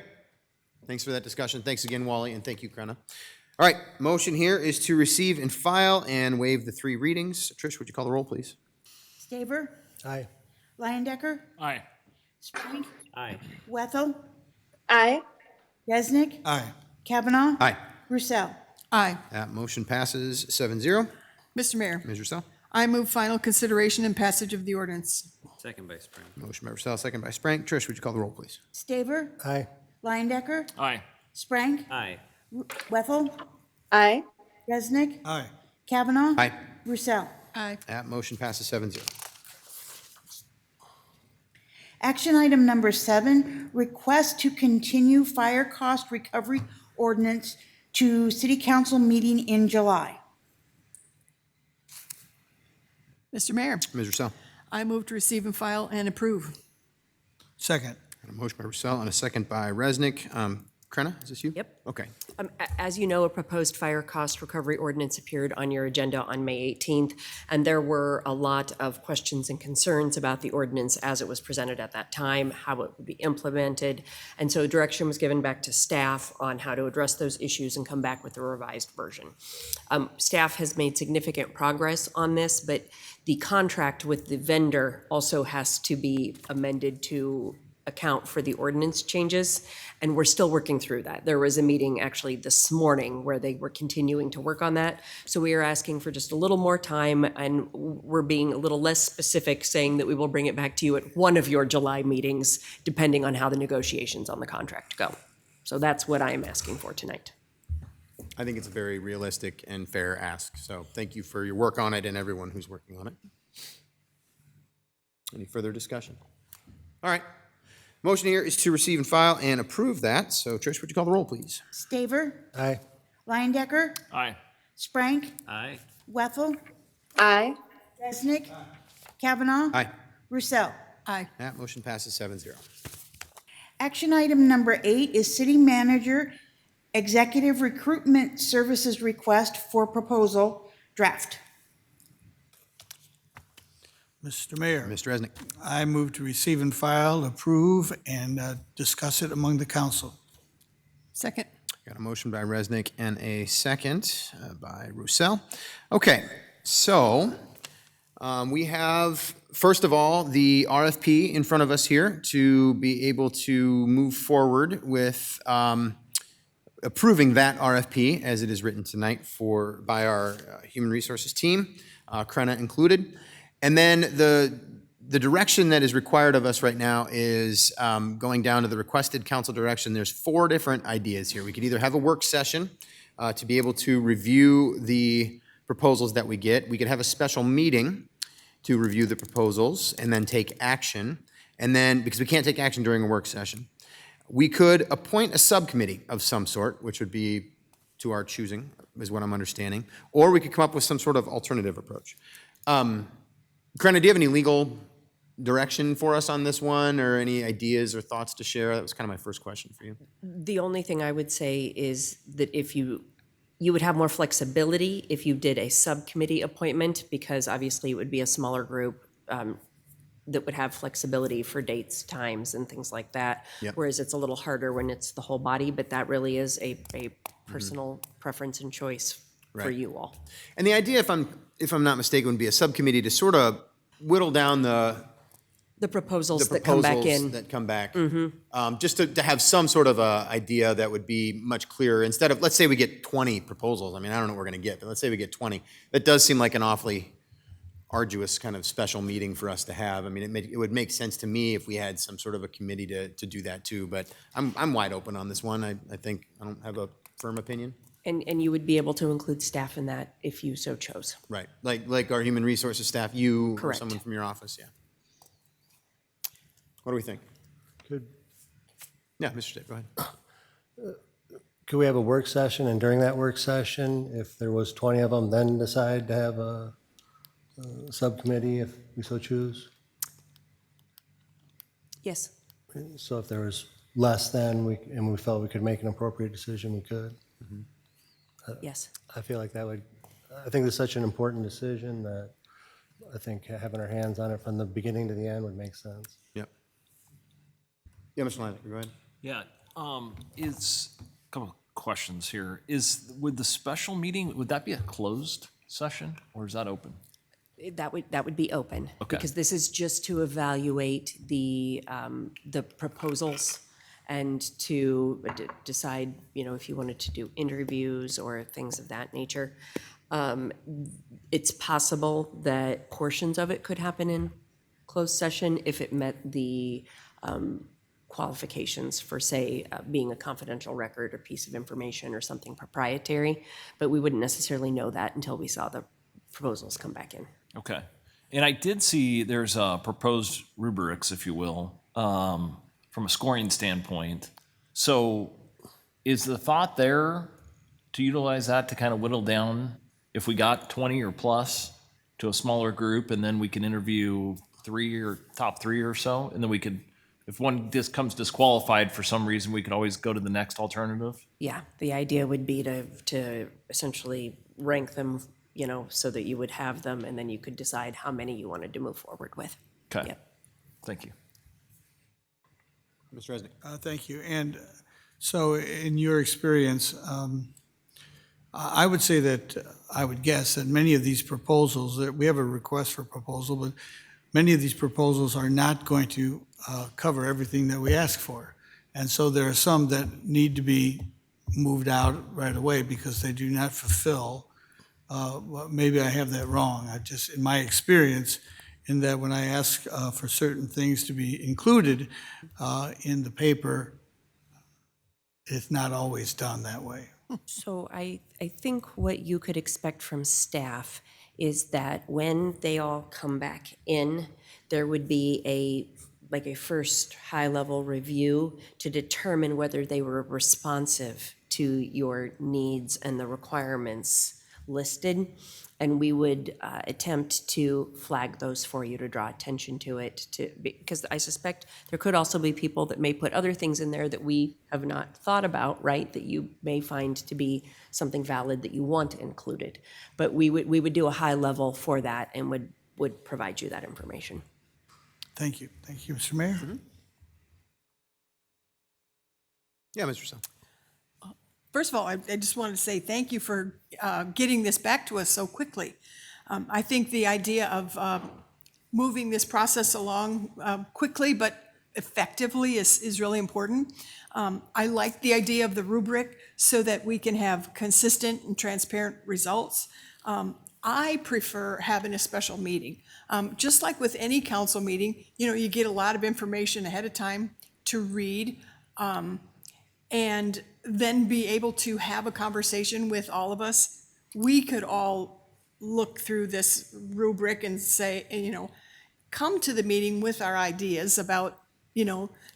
thanks for that discussion. Thanks again, Wally, and thank you, Krenna. All right, motion here is to receive and file and waive the 3 readings. Trish, would you call the roll, please? Staver, Aye. Leyendecker, Aye. Sprank, Aye. Wethel, Aye. Resnick, Aye. Kavanaugh, Aye. Roussel. Aye. That motion passes 7-0. Mr. Mayor, Ms. Roussel? I move final consideration and passage of the ordinance. Second by Spring. Motion by Roussel, second by Sprank. Trish, would you call the roll, please? Staver, Aye. Leyendecker, Aye. Sprank, Aye. Wethel, Aye. Resnick, Aye. Kavanaugh. Aye. Roussel. Aye. That motion passes 7-0. Action item number 7, request to continue fire cost recovery ordinance to city council meeting in July. Mr. Mayor, Ms. Roussel? I move to receive and file and approve. Second. Got a motion by Roussel and a second by Resnick. Krenna, is this you? Yep. Okay. As you know, a proposed fire cost recovery ordinance appeared on your agenda on May 18th, and there were a lot of questions and concerns about the ordinance as it was presented at that time, how it would be implemented. And so direction was given back to staff on how to address those issues and come back with a revised version. Staff has made significant progress on this, but the contract with the vendor also has to be amended to account for the ordinance changes, and we're still working through that. There was a meeting actually this morning where they were continuing to work on that. So we are asking for just a little more time, and we're being a little less specific, saying that we will bring it back to you at one of your July meetings, depending on how the negotiations on the contract go. So that's what I am asking for tonight. I think it's a very realistic and fair ask, so thank you for your work on it and everyone who's working on it. Any further discussion? All right. Motion here is to receive and file and approve that. So Trish, would you call the roll, please? Staver, Aye. Leyendecker, Aye. Sprank, Aye. Wethel, Aye. Resnick, Kavanaugh. Aye. Roussel. Aye. That motion passes 7-0. Action item number 8 is city manager executive recruitment services request for proposal draft. Mr. Mayor, Mr. Resnick. I move to receive and file, approve, and discuss it among the council. Second. Got a motion by Resnick and a second by Roussel. Okay, so we have, first of all, the RFP in front of us here to be able to move forward with approving that RFP as it is written tonight by our Human Resources team, Krenna included. And then the direction that is required of us right now is going down to the requested council direction. There's 4 different ideas here. We could either have a work session to be able to review the proposals that we get. We could have a special meeting to review the proposals and then take action. And then, because we can't take action during a work session, we could appoint a subcommittee of some sort, which would be to our choosing, is what I'm understanding. Or we could come up with some sort of alternative approach. Krenna, do you have any legal direction for us on this one, or any ideas or thoughts to share? That was kind of my first question for you. The only thing I would say is that if you You would have more flexibility if you did a subcommittee appointment, because obviously it would be a smaller group that would have flexibility for dates, times, and things like that. Yep. Whereas it's a little harder when it's the whole body, but that really is a personal preference and choice for Right. you all. And the idea, if I'm not mistaken, would be a subcommittee to sort of whittle down the Proposals that come back proposals in. that come back. Just to have some sort of a idea that would be much clearer, instead of, let's say we get 20 proposals. I mean, I don't know what we're gonna get, but let's say we get 20. That does seem like an awfully arduous kind of special meeting for us to have. I mean, it would make sense to me if we had some sort of a committee to do that too, but I'm wide open on this one. I think, I don't have a firm opinion. And you would be able to include staff in that if you so chose. Right, like our human resources staff, you or Correct. someone from your office, yeah. What do we think? Could, Yeah, Mr. State, go ahead. could we have a work session, and during that work session, if there was 20 of them, then decide to have a subcommittee if we so choose? Yes. So if there was less than, and we felt we could make an appropriate decision, we could. Yes. I feel like that would, I think it's such an important decision that I think having our hands on it from the beginning to the end would make sense. Yep. Yeah, Mr. Lydic, go ahead. Yeah, is, a couple of questions here. Would the special meeting, would that be a closed session or is that open? That would be open. Okay. Because this is just to evaluate the proposals and to decide, if you wanted to do interviews or things of that nature. It's possible that portions of it could happen in closed session if it met the qualifications for, say, being a confidential record or piece of information or something proprietary, but we wouldn't necessarily know that until we saw the proposals come back in. Okay. And I did see there's proposed rubrics, if you will, from a scoring standpoint. So is the thought there to utilize that to kind of whittle down, if we got 20 or plus, to a smaller group, and then we can interview top three or so, and then we could, if one comes disqualified for some reason, we could always go to the next alternative? Yeah, the idea would be to essentially rank them, so that you would have them, and then you could decide how many you wanted to move forward with. Okay. Yep. Thank you. Mr. Resnick. Thank you. And so in your experience, I would say that, I would guess that many of these proposals, that we have a request for proposal, but many of these proposals are not going to cover everything that we ask for. And so there are some that need to be moved out right away because they do not fulfill, well, maybe I have that wrong. In my experience, in that when I ask for certain things to be included in the paper, it's not always done that way. So I think what you could expect from staff is that when they all come back in, there would be a first high-level review to determine whether they were responsive to your needs and the requirements listed. And we would attempt to flag those for you, to draw attention to it, because I suspect there could also be people that may put other things in there that we have not thought about, right? That you may find to be something valid that you want included. But we would do a high level for that and would provide you that information. Thank you. Thank you, Mr. Mayor. Yeah, Mr. Sell. First of all, I just wanted to say thank you for getting this back to us so quickly. I think the idea of moving this process along quickly but effectively is really important. I like the idea of the rubric so that we can have consistent and transparent results. I prefer having a special meeting. Just like with any council meeting, you get a lot of information ahead of time to read. And then be able to have a conversation with all of us. We could all look through this rubric and say, come to the meeting with our ideas about,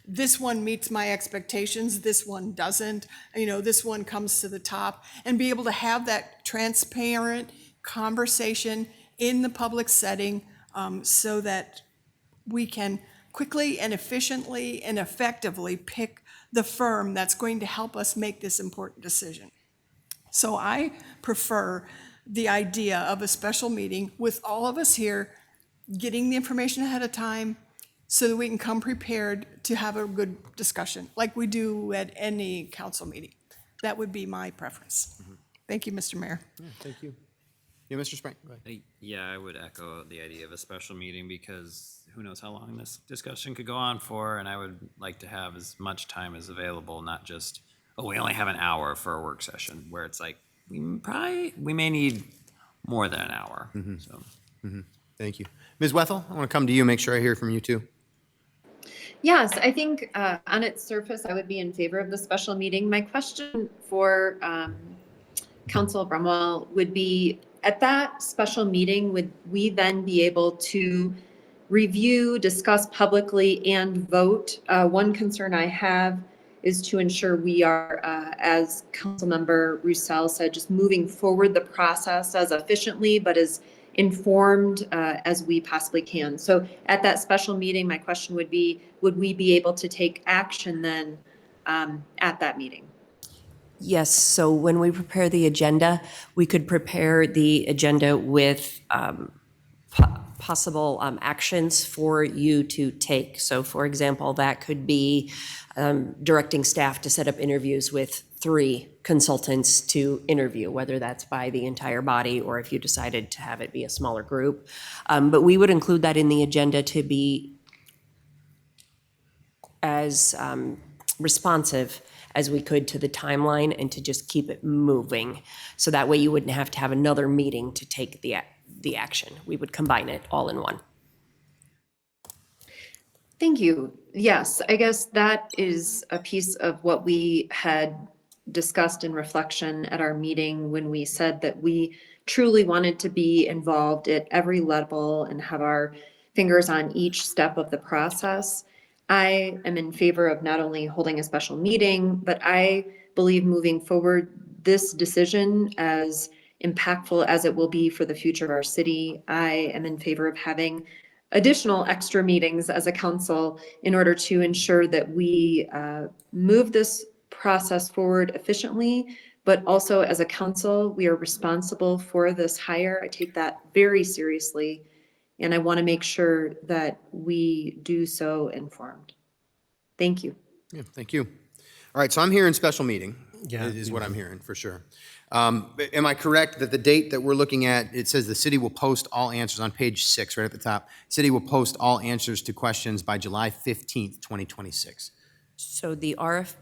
this one meets my expectations, this one doesn't, this one comes to the top, and be able to have that transparent conversation in the public setting so that we can quickly and efficiently and effectively pick the firm that's going to help us make this important decision. So I prefer the idea of a special meeting with all of us here, getting the information ahead of time so that we can come prepared to have a good discussion, like we do at any council meeting. That would be my preference. Thank you, Mr. Mayor. Thank you. Yeah, Mr. Sprank, go ahead. Yeah, I would echo the idea of a special meeting because who knows how long this discussion could go on for, and I would like to have as much time as available, not just, oh, we only have an hour for a work session, where it's like, we may need more than an hour, so. Thank you. Ms. Wethel, I want to come to you, make sure I hear from you too. Yes, I think on its surface, I would be in favor of the special meeting. My question for Council Brumwell would be, at that special meeting, would we then be able to review, discuss publicly, and vote? One concern I have is to ensure we are, as Councilmember Roussel said, just moving forward the process as efficiently but as informed as we possibly can. So at that special meeting, my question would be, would we be able to take action then at that meeting? Yes, so when we prepare the agenda, we could prepare the agenda with possible actions for you to take. So for example, that could be directing staff to set up interviews with 3 consultants to interview, whether that's by the entire body or if you decided to have it be a smaller group. But we would include that in the agenda to be as responsive as we could to the timeline and to just keep it moving. So that way you wouldn't have to have another meeting to take the action. We would combine it all in one. Thank you. Yes, I guess that is a piece of what we had discussed in reflection at our meeting when we said that we truly wanted to be involved at every level and have our fingers on each step of the process. I am in favor of not only holding a special meeting, but I believe moving forward, this decision, as impactful as it will be for the future of our city, I am in favor of having additional extra meetings as a council in order to ensure that we move this process forward efficiently, but also as a council, we are responsible for this hire. I take that very seriously, and I want to make sure that we do so informed. Thank you. Yeah, thank you. All right, so I'm hearing special meeting, Yeah. is what I'm hearing, for sure. Am I correct that the date that we're looking at, it says the city will post all answers on page 6, right at the top. City will post all answers to questions by July 15th, 2026. So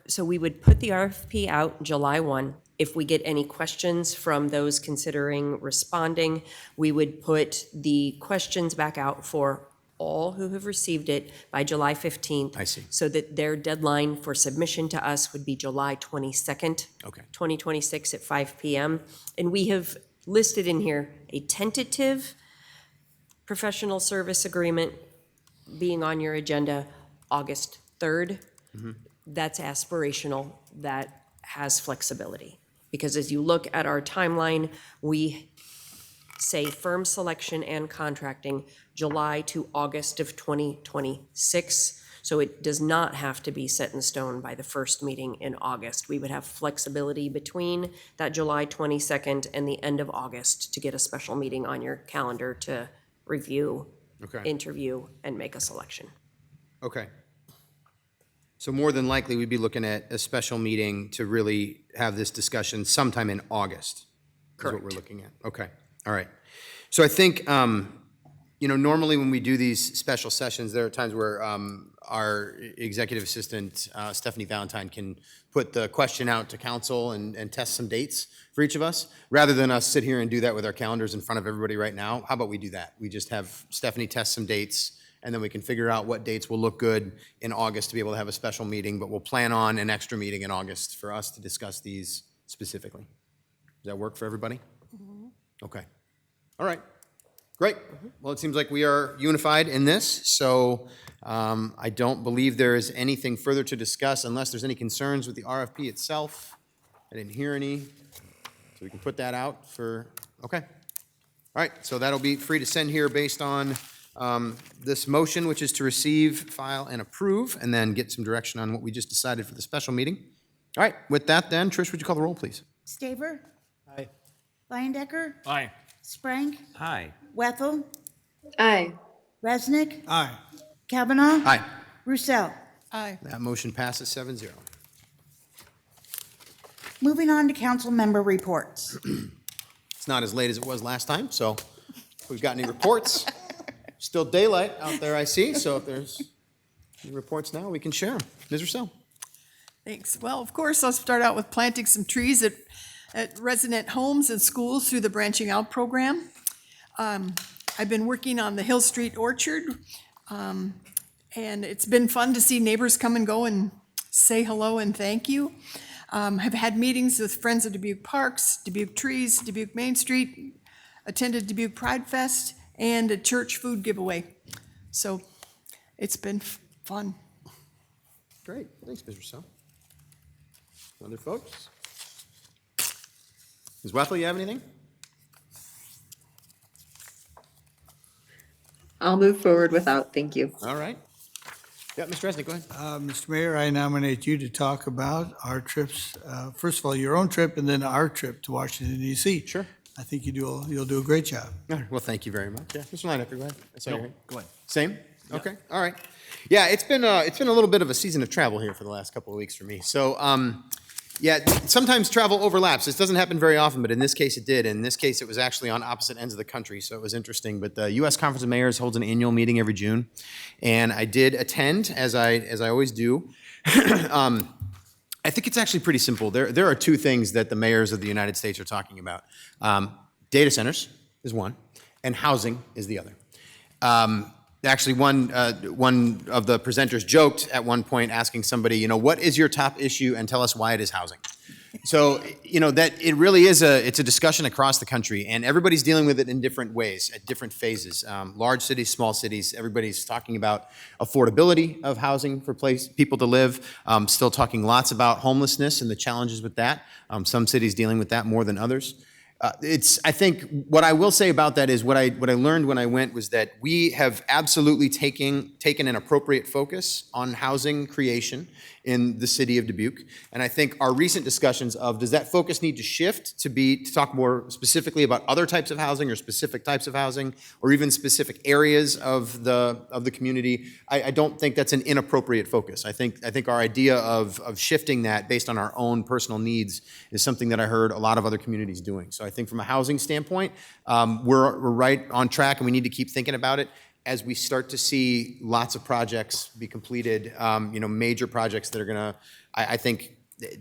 so we would put the RFP out July 1. If we get any questions from those considering responding, we would put the questions back out for all who have received it by July 15th. I see. So that their deadline for submission to us would be July 22nd, Okay. 2026 at 5 p.m. And we have listed in here a tentative professional service agreement being on your agenda August 3rd. That's aspirational, that has flexibility. Because as you look at our timeline, we say firm selection and contracting July to August of 2026. So it does not have to be set in stone by the first meeting in August. We would have flexibility between that July 22nd and the end of August to get a special meeting on your calendar to review, Okay. interview, and make a selection. Okay. So more than likely, we'd be looking at a special meeting to really have this discussion sometime in August. Correct. Is what we're looking at. Okay, all right. So I think, normally when we do these special sessions, there are times where our executive assistant, Stephanie Valentine, can put the question out to council and test some dates for each of us. Rather than us sit here and do that with our calendars in front of everybody right now, how about we do that? We just have Stephanie test some dates, and then we can figure out what dates will look good in August to be able to have a special meeting, but we'll plan on an extra meeting in August for us to discuss these specifically. Does that work for everybody? Okay. All right. Great. Well, it seems like we are unified in this, so I don't believe there is anything further to discuss unless there's any concerns with the RFP itself. I didn't hear any, so we can put that out for, okay. All right, so that'll be free to send here based on this motion, which is to receive, file, and approve, and then get some direction on what we just decided for the special meeting. All right, with that then, Trish, would you call the roll, please? Staver, Leyendecker, Aye. Sprank, Hi. Wethel, Aye. Resnick, Aye. Kavanaugh. Aye. Roussel. Aye. That motion passes 7-0. Moving on to council member reports. It's not as late as it was last time, so if we've got any reports, still daylight out there, I see, so if there's any reports now, we can share them. Ms. Rousseau? Thanks. Well, of course, I'll start out with planting some trees at resident homes and schools through the Branching Out program. I've been working on the Hill Street Orchard, and it's been fun to see neighbors come and go and say hello and thank you. Have had meetings with Friends of Dubuque Parks, Dubuque Trees, Dubuque Main Street, attended Dubuque Pride Fest, and a church food giveaway. So it's been fun. Great, thanks, Ms. Rousseau. Other folks? Ms. Wethel, you have anything? I'll move forward without, thank you. All right. Yeah, Mr. Resnick, go ahead. Mr. Mayor, I nominate you to talk about our trips, first of all, your own trip, and then our trip to Washington DC. Sure. I think you'll do a great job. All right, well, thank you very much. Yeah, Mr. Leyendecker, go ahead. I saw your hand. Go ahead. Same? Okay, all right. Yeah, it's been a little bit of a season of travel here for the last couple of weeks for me. So, yeah, sometimes travel overlaps. This doesn't happen very often, but in this case it did. In this case, it was actually on opposite ends of the country, so it was interesting. But the U.S. Conference of Mayors holds an annual meeting every June, and I did attend, as I always do. I think it's actually pretty simple. There are two things that the mayors of the United States are talking about. Data centers is one, and housing is the other. Actually, one of the presenters joked at one point asking somebody, what is your top issue, and tell us why it is housing. So, that it really is it's a discussion across the country, and everybody's dealing with it in different ways, at different phases. Large cities, small cities, everybody's talking about affordability of housing for people to live. Still talking lots about homelessness and the challenges with that. Some cities dealing with that more than others. I think what I will say about that is what I learned when I went was that we have absolutely taken an appropriate focus on housing creation in the city of Dubuque. And I think our recent discussions of does that focus need to shift to talk more specifically about other types of housing or specific types of housing or even specific areas of the community, I don't think that's an inappropriate focus. I think our idea of shifting that based on our own personal needs is something that I heard a lot of other communities doing. So I think from a housing standpoint, we're right on track, and we need to keep thinking about it as we start to see lots of projects be completed, major projects that are gonna, I think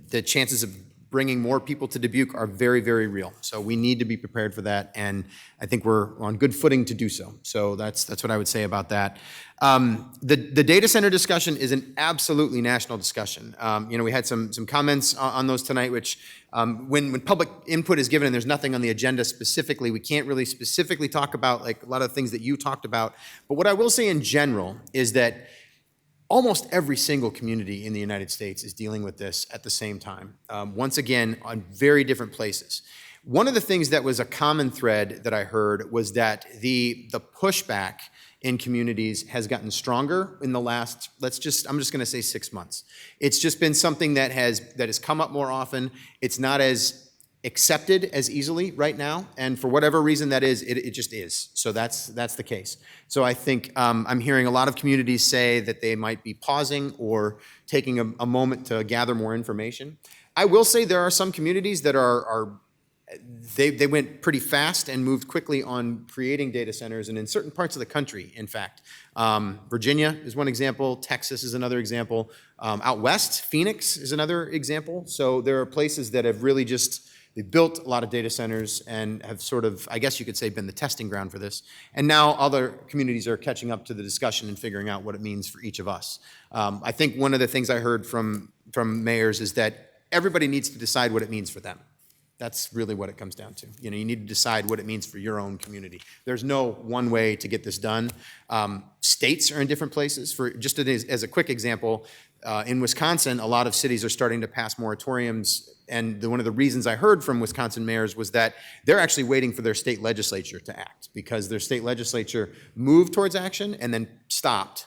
the chances of bringing more people to Dubuque are very, very real. So we need to be prepared for that, and I think we're on good footing to do so. So that's what I would say about that. The data center discussion is an absolutely national discussion. We had some comments on those tonight, which when public input is given and there's nothing on the agenda specifically, we can't really specifically talk about like a lot of the things that you talked about. But what I will say in general is that almost every single community in the United States is dealing with this at the same time, once again, on very different places. One of the things that was a common thread that I heard was that the pushback in communities has gotten stronger in the last, I'm just gonna say 6 months. It's just been something that has come up more often. It's not as accepted as easily right now, and for whatever reason that is, it just is. So that's the case. So I think I'm hearing a lot of communities say that they might be pausing or taking a moment to gather more information. I will say there are some communities that they went pretty fast and moved quickly on creating data centers, and in certain parts of the country, in fact. Virginia is one example, Texas is another example. Out west, Phoenix is another example. So there are places that have really they've built a lot of data centers and have sort of, I guess you could say, been the testing ground for this. And now other communities are catching up to the discussion and figuring out what it means for each of us. I think one of the things I heard from mayors is that everybody needs to decide what it means for them. That's really what it comes down to. You need to decide what it means for your own community. There's no one way to get this done. States are in different places. Just as a quick example, in Wisconsin, a lot of cities are starting to pass moratoriums, and one of the reasons I heard from Wisconsin mayors was that they're actually waiting for their state legislature to act, because their state legislature moved towards action and then stopped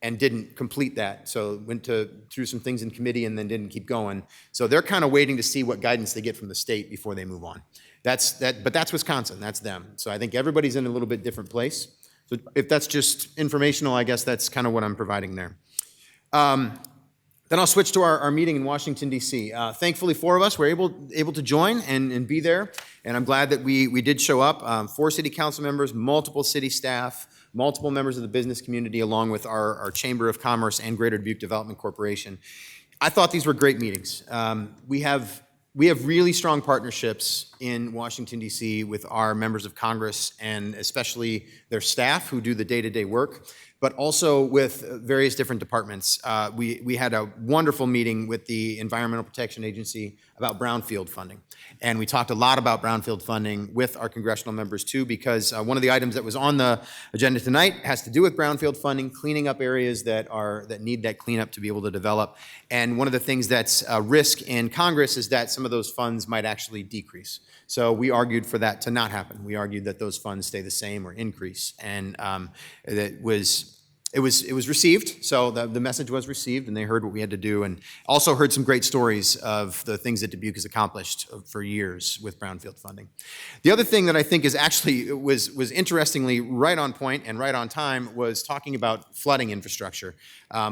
and didn't complete that. So went through some things in committee and then didn't keep going. So they're kind of waiting to see what guidance they get from the state before they move on. But that's Wisconsin, that's them. So I think everybody's in a little bit different place. So if that's just informational, I guess that's kind of what I'm providing there. Then I'll switch to our meeting in Washington, D.C. Thankfully, 4 of us were able to join and be there, and I'm glad that we did show up. 4 city council members, multiple city staff, multiple members of the business community, along with our Chamber of Commerce and Greater Dubuque Development Corporation. I thought these were great meetings. We have really strong partnerships in Washington, D.C. with our members of Congress and especially their staff who do the day-to-day work, but also with various different departments. We had a wonderful meeting with the Environmental Protection Agency about brownfield funding. And we talked a lot about brownfield funding with our congressional members too, because one of the items that was on the agenda tonight has to do with brownfield funding, cleaning up areas that need that cleanup to be able to develop. And one of the things that's a risk in Congress is that some of those funds might actually decrease. So we argued for that to not happen. We argued that those funds stay the same or increase. And it was received, so the message was received, and they heard what we had to do, and also heard some great stories of the things that Dubuque has accomplished for years with brownfield funding. The other thing that I think is actually was interestingly right on point and right on time was talking about flooding infrastructure.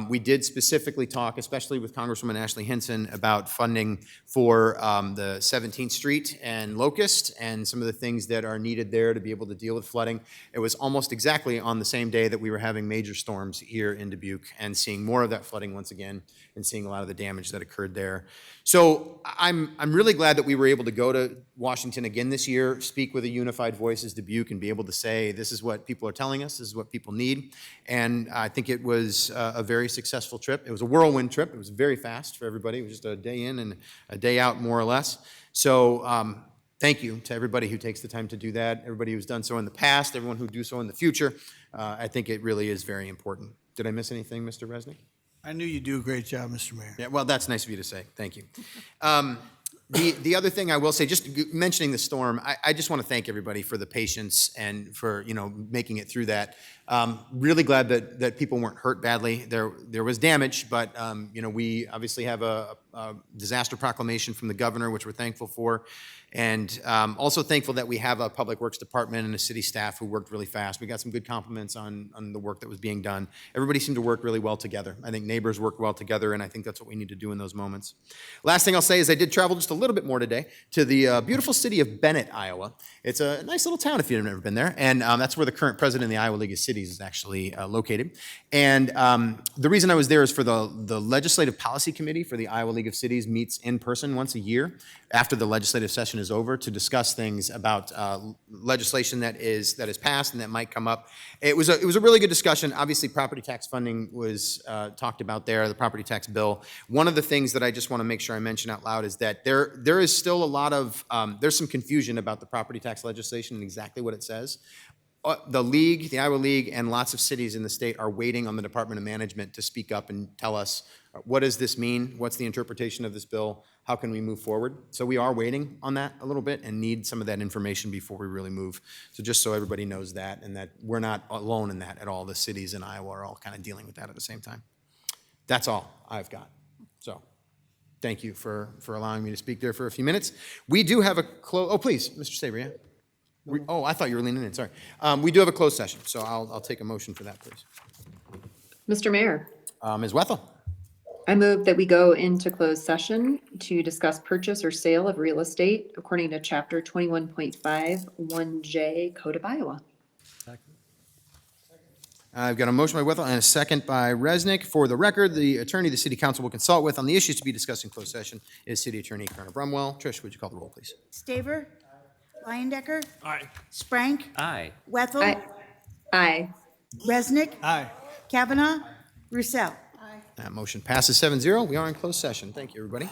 We did specifically talk, especially with Congresswoman Ashley Hinson, about funding for the 17th Street and Locust and some of the things that are needed there to be able to deal with flooding. It was almost exactly on the same day that we were having major storms here in Dubuque and seeing more of that flooding once again and seeing a lot of the damage that occurred there. So I'm really glad that we were able to go to Washington again this year, speak with a unified voice as Dubuque, and be able to say, this is what people are telling us, this is what people need. And I think it was a very successful trip. It was a whirlwind trip. It was very fast for everybody. It was just a day in and a day out, more or less. So thank you to everybody who takes the time to do that, everybody who's done so in the past, everyone who do so in the future. I think it really is very important. Did I miss anything, Mr. Resnick? I knew you'd do a great job, Mr. Mayor. Yeah, well, that's nice of you to say. Thank you. The other thing I will say, just mentioning the storm, I just want to thank everybody for the patience and for making it through that. Really glad that people weren't hurt badly. There was damage, but we obviously have a disaster proclamation from the governor, which we're thankful for. And also thankful that we have a public works department and a city staff who worked really fast. We got some good compliments on the work that was being done. Everybody seemed to work really well together. I think neighbors worked well together, and I think that's what we need to do in those moments. Last thing I'll say is I did travel just a little bit more today to the beautiful city of Bennett, Iowa. It's a nice little town if you've never been there, and that's where the current president of the Iowa League of Cities is actually located. And the reason I was there is for the Legislative Policy Committee for the Iowa League of Cities meets in person once a year after the legislative session is over to discuss things about legislation that is passed and that might come up. It was a really good discussion. Obviously, property tax funding was talked about there, the property tax bill. One of the things that I just want to make sure I mention out loud is that there is still a lot of, there's some confusion about the property tax legislation and exactly what it says. The league, the Iowa League, and lots of cities in the state are waiting on the Department of Management to speak up and tell us, what does this mean? What's the interpretation of this bill? How can we move forward? So we are waiting on that a little bit and need some of that information before we really move. So just so everybody knows that and that we're not alone in that at all. The cities in Iowa are all kind of dealing with that at the same time. That's all I've got. So thank you for allowing me to speak there for a few minutes. We do have a close, oh, please, Mr. Saber, yeah? Oh, I thought you were leaning in, sorry. We do have a closed session, so I'll take a motion for that, please. Mr. Mayor, Ms. Wethel. I move that we go into closed session to discuss purchase or sale of real estate according to Chapter 21.51J Code of Iowa. I've got a motion by Wethel and a second by Resnick. For the record, the attorney the City Council will consult with on the issues to be discussed in closed session is City Attorney Colonel Brumwell. Trish, would you call the roll, please? Staver. Leyendecker. Aye. Sprank. Aye. Wethel. Aye. Aye. Resnick. Aye. Kavanaugh. Roussel. That motion passes 7-0. We are in closed session. Thank you, everybody.